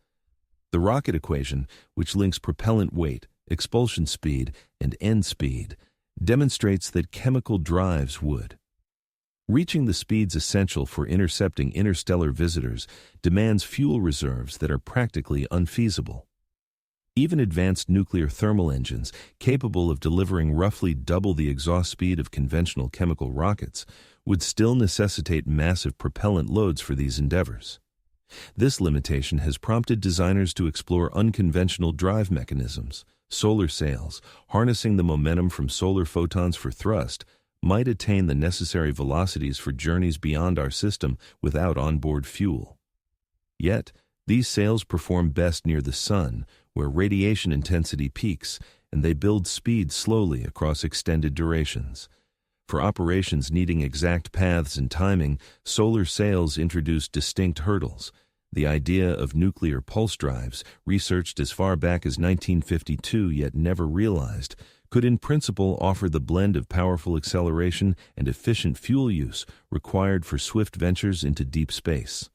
The rocket equation, which links propellant weight, expulsion speed, and end speed, demonstrates that chemical drives would. Reaching the speeds essential for intercepting interstellar visitors demands fuel reserves that are practically unfeasible. Even advanced nuclear thermal engines, capable of delivering roughly double the exhaust speed of conventional chemical rockets, would still necessitate massive propellant loads for these endeavors. This limitation has prompted designers to explore unconventional drive mechanisms. Solar sails, harnessing the momentum from solar photons for thrust, might attain the necessary velocities for journeys beyond our system without onboard fuel. Yet, these sails perform best near the Sun, where radiation intensity peaks, and they build speed slowly across extended durations. For operations needing exact paths and timing, solar sails introduce distinct hurdles. The idea of nuclear pulse drives, researched as far back as 1952 yet never realized, could in principle offer the blend of powerful acceleration and efficient fuel use required for swift ventures into deep space.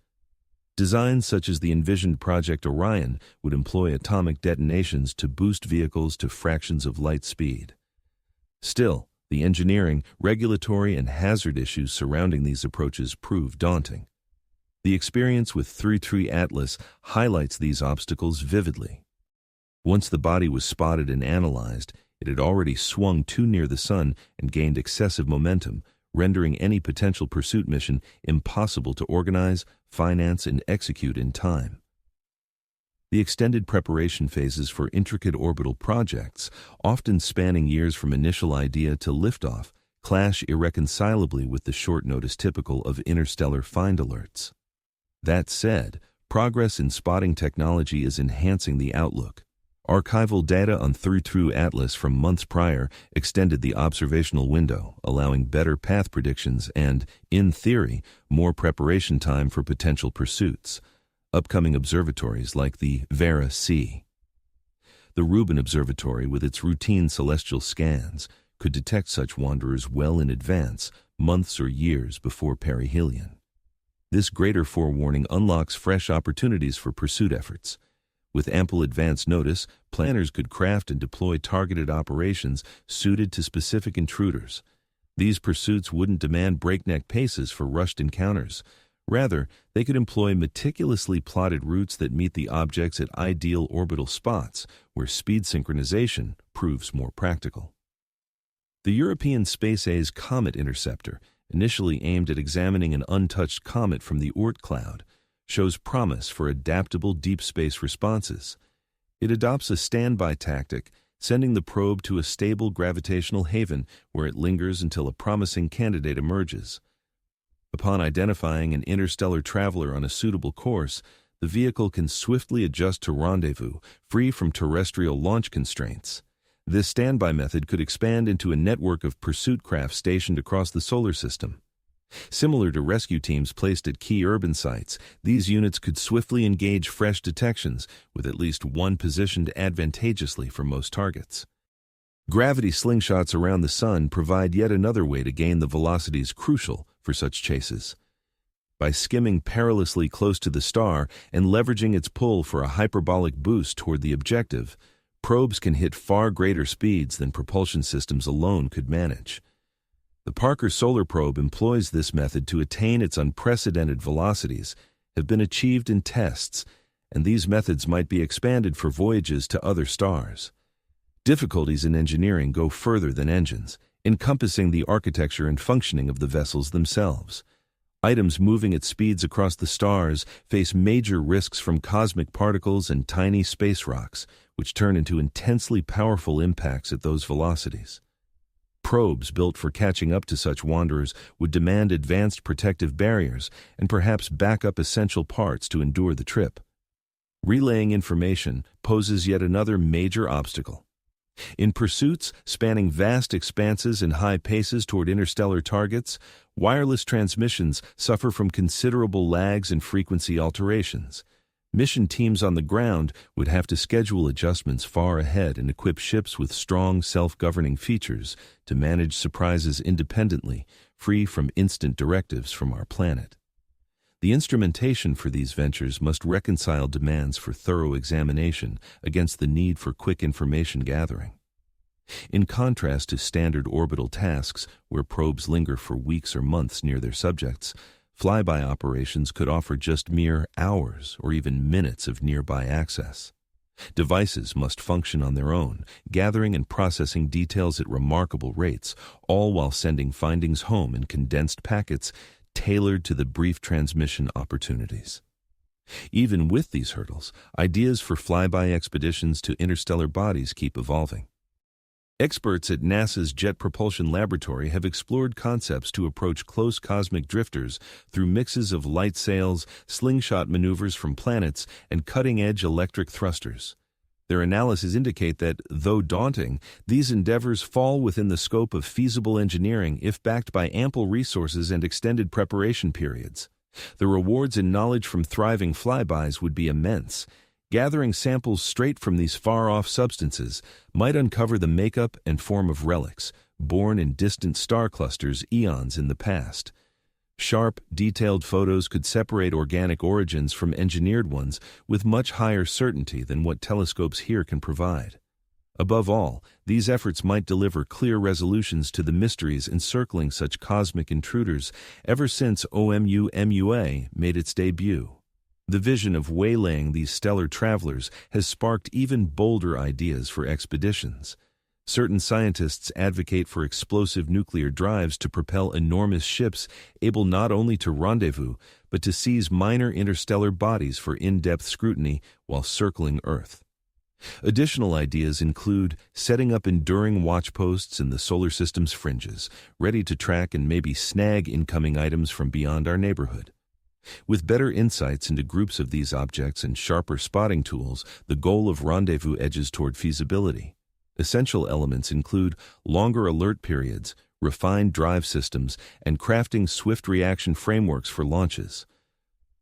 Designs such as the envisioned Project Orion would employ atomic detonations to boost vehicles to fractions of light speed. Still, the engineering, regulatory, and hazard issues surrounding these approaches prove daunting. The experience with 33 Atlas highlights these obstacles vividly. Once the body was spotted and analyzed, it had already swung too near the sun and gained excessive momentum, rendering any potential pursuit mission impossible to organize, finance, and execute in time. The extended preparation phases for intricate orbital projects, often spanning years from initial idea to liftoff, clash irreconcilably with the short notice typical of interstellar find alerts. That said, progress in spotting technology is enhancing the outlook. Archival data on 33 Atlas from months prior extended the observational window, allowing better path predictions and, in theory, more preparation time for potential pursuits. Upcoming observatories like the Vera C. The Rubin Observatory, with its routine celestial scans, could detect such wanderers well in advance, months or years before perihelion. This greater forewarning unlocks fresh opportunities for pursuit efforts. With ample advance notice, planners could craft and deploy targeted operations suited to specific intruders. These pursuits wouldn't demand breakneck paces for rushed encounters. Rather, they could employ meticulously plotted routes that meet the objects at ideal orbital spots, where speed synchronization proves more practical. The European Space A's Comet Interceptor, initially aimed at examining an untouched comet from the Oort cloud, shows promise for adaptable deep space responses. It adopts a standby tactic, sending the probe to a stable gravitational haven where it lingers until a promising candidate emerges. Upon identifying an interstellar traveler on a suitable course, the vehicle can swiftly adjust to rendezvous, free from terrestrial launch constraints. This standby method could expand into a network of pursuit craft stationed across the solar system. Similar to rescue teams placed at key urban sites, these units could swiftly engage fresh detections, with at least one positioned advantageously for most targets. Gravity slingshots around the sun provide yet another way to gain the velocities crucial for such chases. By skimming perilously close to the star and leveraging its pull for a hyperbolic boost toward the objective, probes can hit far greater speeds than propulsion systems alone could manage. The Parker Solar Probe employs this method to attain its unprecedented velocities, have been achieved in tests, and these methods might be expanded for voyages to other stars. Difficulties in engineering go further than engines, encompassing the architecture and functioning of the vessels themselves. Items moving at speeds across the stars face major risks from cosmic particles and tiny space rocks, which turn into intensely powerful impacts at those velocities. Probes built for catching up to such wanderers would demand advanced protective barriers and perhaps backup essential parts to endure the trip. Relaying information poses yet another major obstacle. In pursuits spanning vast expanses and high paces toward interstellar targets, wireless transmissions suffer from considerable lags and frequency alterations. Mission teams on the ground would have to schedule adjustments far ahead and equip ships with strong self-governing features to manage surprises independently, free from instant directives from our planet. The instrumentation for these ventures must reconcile demands for thorough examination against the need for quick information gathering. In contrast to standard orbital tasks where probes linger for weeks or months near their subjects, flyby operations could offer just mere hours or even minutes of nearby access. Devices must function on their own, gathering and processing details at remarkable rates, all while sending findings home in condensed packets tailored to the brief transmission opportunities. Even with these hurdles, ideas for flyby expeditions to interstellar bodies keep evolving. Experts at NASA's Jet Propulsion Laboratory have explored concepts to approach close cosmic drifters through mixes of light sails, slingshot maneuvers from planets, and cutting-edge electric thrusters. Their analyses indicate that, though daunting, these endeavors fall within the scope of feasible engineering if backed by ample resources and extended preparation periods. The rewards in knowledge from thriving flybys would be immense. Gathering samples straight from these far-off substances might uncover the makeup and form of relics, born in distant star clusters eons in the past. Sharp, detailed photos could separate organic origins from engineered ones with much higher certainty than what telescopes here can provide. Above all, these efforts might deliver clear resolutions to the mysteries encircling such cosmic intruders ever since Oumuamua made its debut. The vision of waylaying these stellar travelers has sparked even bolder ideas for expeditions. Certain scientists advocate for explosive nuclear drives to propel enormous ships able not only to rendezvous, but to seize minor interstellar bodies for in-depth scrutiny while circling Earth. Additional ideas include setting up enduring watchposts in the solar system's fringes, ready to track and maybe snag incoming items from beyond our neighborhood. With better insights into groups of these objects and sharper spotting tools, the goal of rendezvous edges toward feasibility. Essential elements include longer alert periods, refined drive systems, and crafting swift reaction frameworks for launches.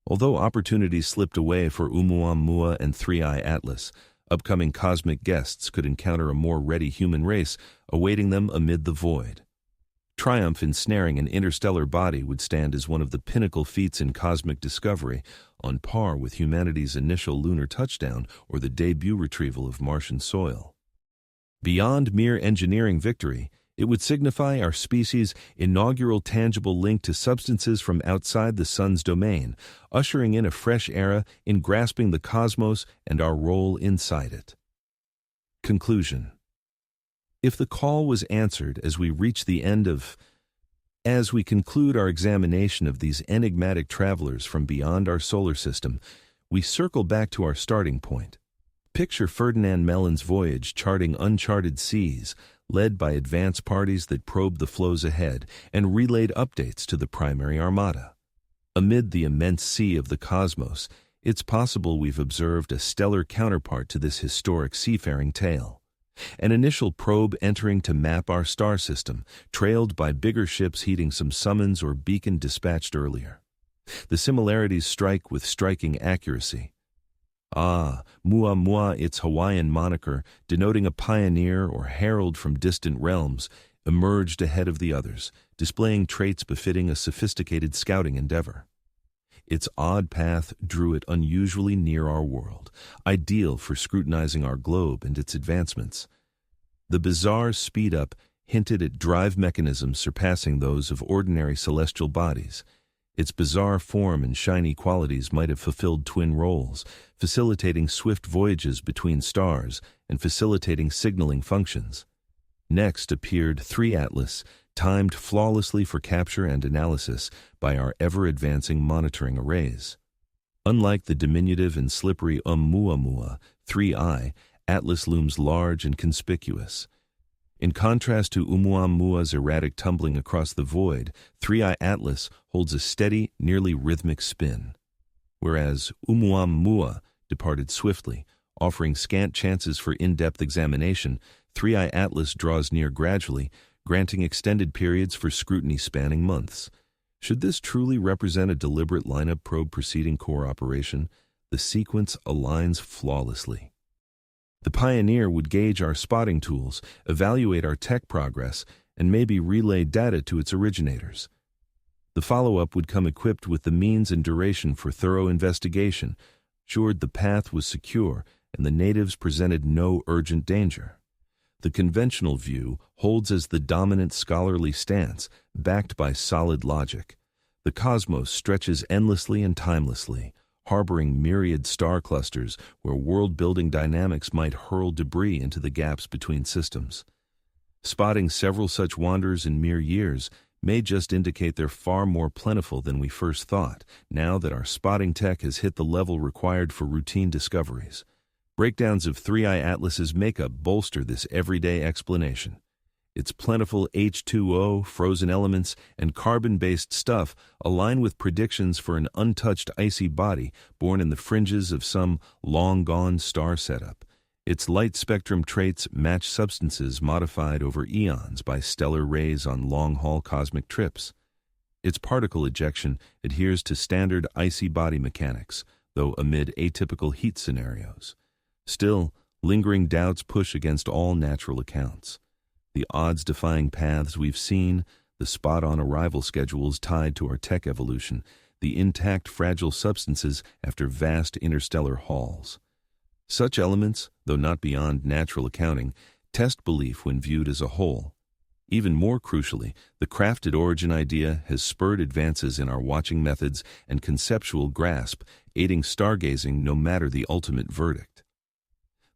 Although opportunities slipped away for Oumuamua and 3i Atlas, upcoming cosmic guests could encounter a more ready human race awaiting them amid the void. Triumph in snaring an interstellar body would stand as one of the pinnacle feats in cosmic discovery, on par with humanity's initial lunar touchdown or the debut retrieval of Martian soil. Beyond mere engineering victory, it would signify our species' inaugural tangible link to substances from outside the sun's domain, ushering in a fresh era in grasping the cosmos and our role inside it. Conclusion. If the call was answered as we conclude our examination of these enigmatic travelers from beyond our solar system, we circle back to our starting point. Picture Ferdinand Mellon's voyage charting uncharted seas, led by advance parties that probed the flows ahead and relayed updates to the primary armada. Amid the immense sea of the cosmos, it's possible we've observed a stellar counterpart to this historic seafaring tale. An initial probe entering to map our star system, trailed by bigger ships heeding some summons or beacon dispatched earlier. The similarities strike with striking accuracy. Muamua, its Hawaiian moniker, denoting a pioneer or herald from distant realms, emerged ahead of the others, displaying traits befitting a sophisticated scouting endeavor. Its odd path drew it unusually near our world, ideal for scrutinizing our globe and its advancements. The bizarre speed-up hinted at drive mechanisms surpassing those of ordinary celestial bodies. Its bizarre form and shiny qualities might have fulfilled twin roles, facilitating swift voyages between stars and facilitating signaling functions. Next appeared 3 Atlas, timed flawlessly for capture and analysis by our ever-advancing monitoring arrays. Unlike the diminutive and slippery Oumuamua, 3i, Atlas looms large and conspicuous. In contrast to Oumuamua's erratic tumbling across the void, 3i Atlas holds a steady, nearly rhythmic spin. Whereas Oumuamua departed swiftly, offering scant chances for in-depth examination, 3i Atlas draws near gradually, granting extended periods for scrutiny spanning months. Should this truly represent a deliberate lineup probe preceding core operation, the sequence aligns flawlessly. The Pioneer would gauge our spotting tools, evaluate our tech progress, and maybe relay data to its originators. The follow-up would come equipped with the means and duration for thorough investigation, assured the path was secure and the natives presented no urgent danger. The conventional view holds as the dominant scholarly stance, backed by solid logic. The cosmos stretches endlessly and timelessly, harboring myriad star clusters where world-building dynamics might hurl debris into the gaps between systems. Spotting several such wanderers in mere years may just indicate they're far more plentiful than we first thought, now that our spotting tech has hit the level required for routine discoveries. Breakdowns of 3i Atlas's makeup bolster this everyday explanation. Its plentiful H2O, frozen elements, and carbon-based stuff align with predictions for an untouched icy body born in the fringes of some long-gone star setup. Its light spectrum traits match substances modified over eons by stellar rays on long-haul cosmic trips. Its particle ejection adheres to standard icy body mechanics, though amid atypical heat scenarios. Still, lingering doubts push against all natural accounts. The odds-defying paths we've seen, the spot-on arrival schedules tied to our tech evolution, the intact fragile substances after vast interstellar hauls. Such elements, though not beyond natural accounting, test belief when viewed as a whole. Even more crucially, the crafted origin idea has spurred advances in our watching methods and conceptual grasp, aiding stargazing no matter the ultimate verdict.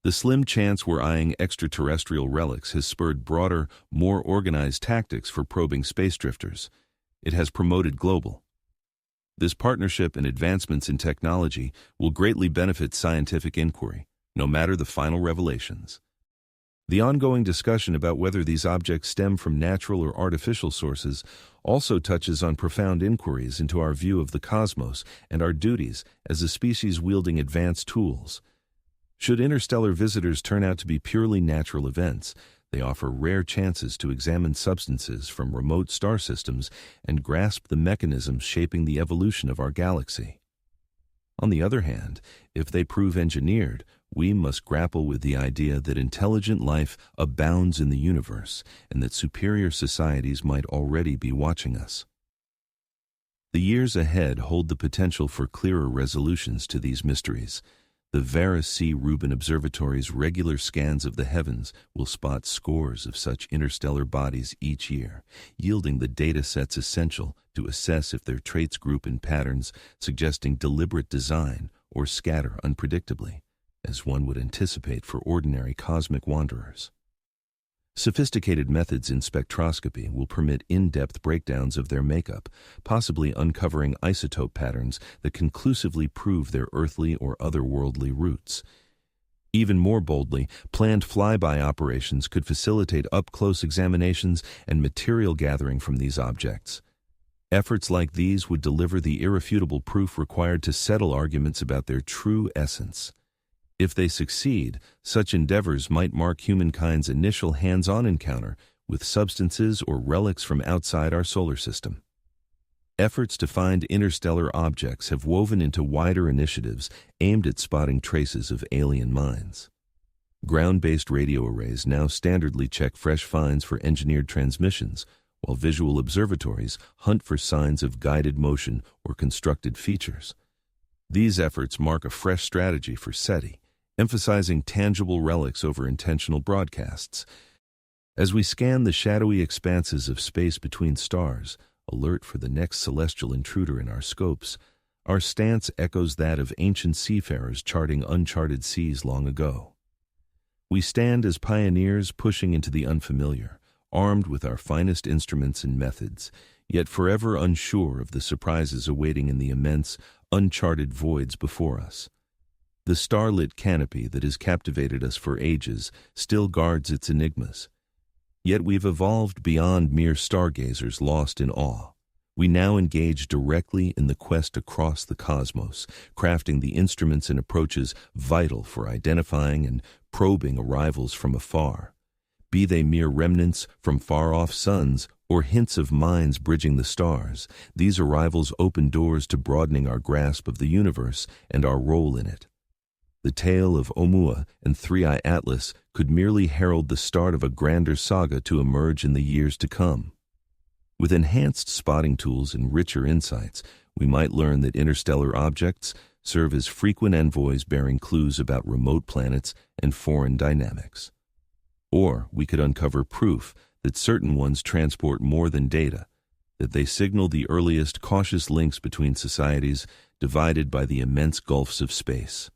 The slim chance we're eyeing extraterrestrial relics has spurred broader, more organized tactics for probing space drifters. It has promoted global. This partnership and advancements in technology will greatly benefit scientific inquiry, no matter the final revelations. The ongoing discussion about whether these objects stem from natural or artificial sources also touches on profound inquiries into our view of the cosmos and our duties as a species wielding advanced tools. Should interstellar visitors turn out to be purely natural events, they offer rare chances to examine substances from remote star systems and grasp the mechanisms shaping the evolution of our galaxy. On the other hand, if they prove engineered, we must grapple with the idea that intelligent life abounds in the universe and that superior societies might already be watching us. The years ahead hold the potential for clearer resolutions to these mysteries. The Vera C. Rubin Observatory's regular scans of the heavens will spot scores of such interstellar bodies each year, yielding the data sets essential to assess if their traits group in patterns suggesting deliberate design or scatter unpredictably, as one would anticipate for ordinary cosmic wanderers. Sophisticated methods in spectroscopy will permit in-depth breakdowns of their makeup, possibly uncovering isotope patterns that conclusively prove their earthly or otherworldly roots. Even more boldly, planned flyby operations could facilitate up-close examinations and material gathering from these objects. Efforts like these would deliver the irrefutable proof required to settle arguments about their true essence. If they succeed, such endeavors might mark humankind's initial hands-on encounter with substances or relics from outside our solar system. Efforts to find interstellar objects have woven into wider initiatives aimed at spotting traces of alien minds. Ground-based radio arrays now standardly check fresh finds for engineered transmissions, while visual observatories hunt for signs of guided motion or constructed features. These efforts mark a fresh strategy for SETI, emphasizing tangible relics over intentional broadcasts. As we scan the shadowy expanses of space between stars, alert for the next celestial intruder in our scopes, our stance echoes that of ancient seafarers charting uncharted seas long ago. We stand as pioneers pushing into the unfamiliar, armed with our finest instruments and methods, yet forever unsure of the surprises awaiting in the immense, uncharted voids before us. The starlit canopy that has captivated us for ages still guards its enigmas. Yet we've evolved beyond mere stargazers lost in awe. We now engage directly in the quest across the cosmos, crafting the instruments and approaches vital for identifying and probing arrivals from afar. Be they mere remnants from far-off suns or hints of minds bridging the stars, these arrivals open doors to broadening our grasp of the universe and our role in it. The tale of Oumuamua and Three-Eye Atlas could merely herald the start of a grander saga to emerge in the years to come. With enhanced spotting tools and richer insights, we might learn that interstellar objects serve as frequent envoys bearing clues about remote planets and foreign dynamics. Or we could uncover proof that certain ones transport more than data, that they signal the earliest cautious links between societies divided by the immense gulfs of space.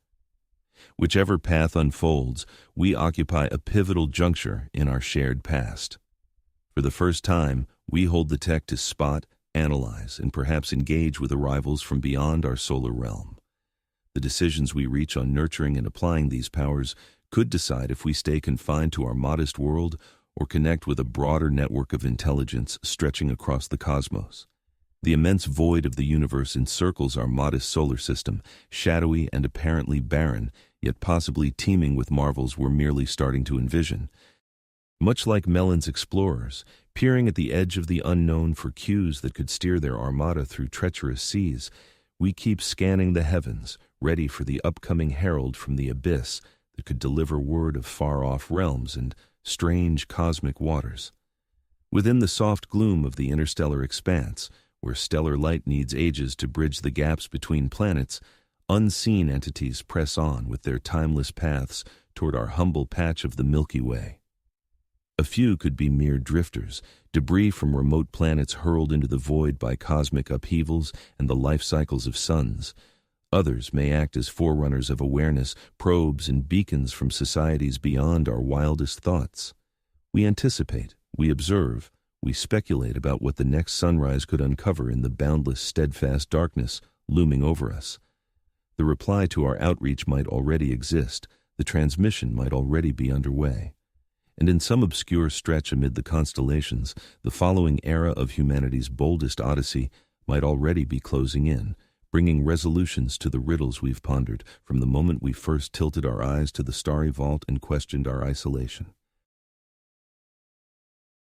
Whichever path unfolds, we occupy a pivotal juncture in our shared past. For the first time, we hold the tech to spot, analyze, and perhaps engage with arrivals from beyond our solar realm. The decisions we reach on nurturing and applying these powers could decide if we stay confined to our modest world or connect with a broader network of intelligence stretching across the cosmos. The immense void of the universe encircles our modest solar system, shadowy and apparently barren, yet possibly teeming with marvels we're merely starting to envision. Much like Mellon's explorers, peering at the edge of the unknown for cues that could steer their armada through treacherous seas, we keep scanning the heavens, ready for the upcoming herald from the abyss that could deliver word of far-off realms and strange cosmic waters. Within the soft gloom of the interstellar expanse, where stellar light needs ages to bridge the gaps between planets, unseen entities press on with their timeless paths toward our humble patch of the Milky Way. A few could be mere drifters, debris from remote planets hurled into the void by cosmic upheavals and the life cycles of suns. Others may act as forerunners of awareness, probes and beacons from societies beyond our wildest thoughts. We anticipate, we observe, we speculate about what the next sunrise could uncover in the boundless, steadfast darkness looming over us. The reply to our outreach might already exist, the transmission might already be underway. And in some obscure stretch amid the constellations, the following era of humanity's boldest odyssey might already be closing in, bringing resolutions to the riddles we've pondered from the moment we first tilted our eyes to the starry vault and questioned our isolation.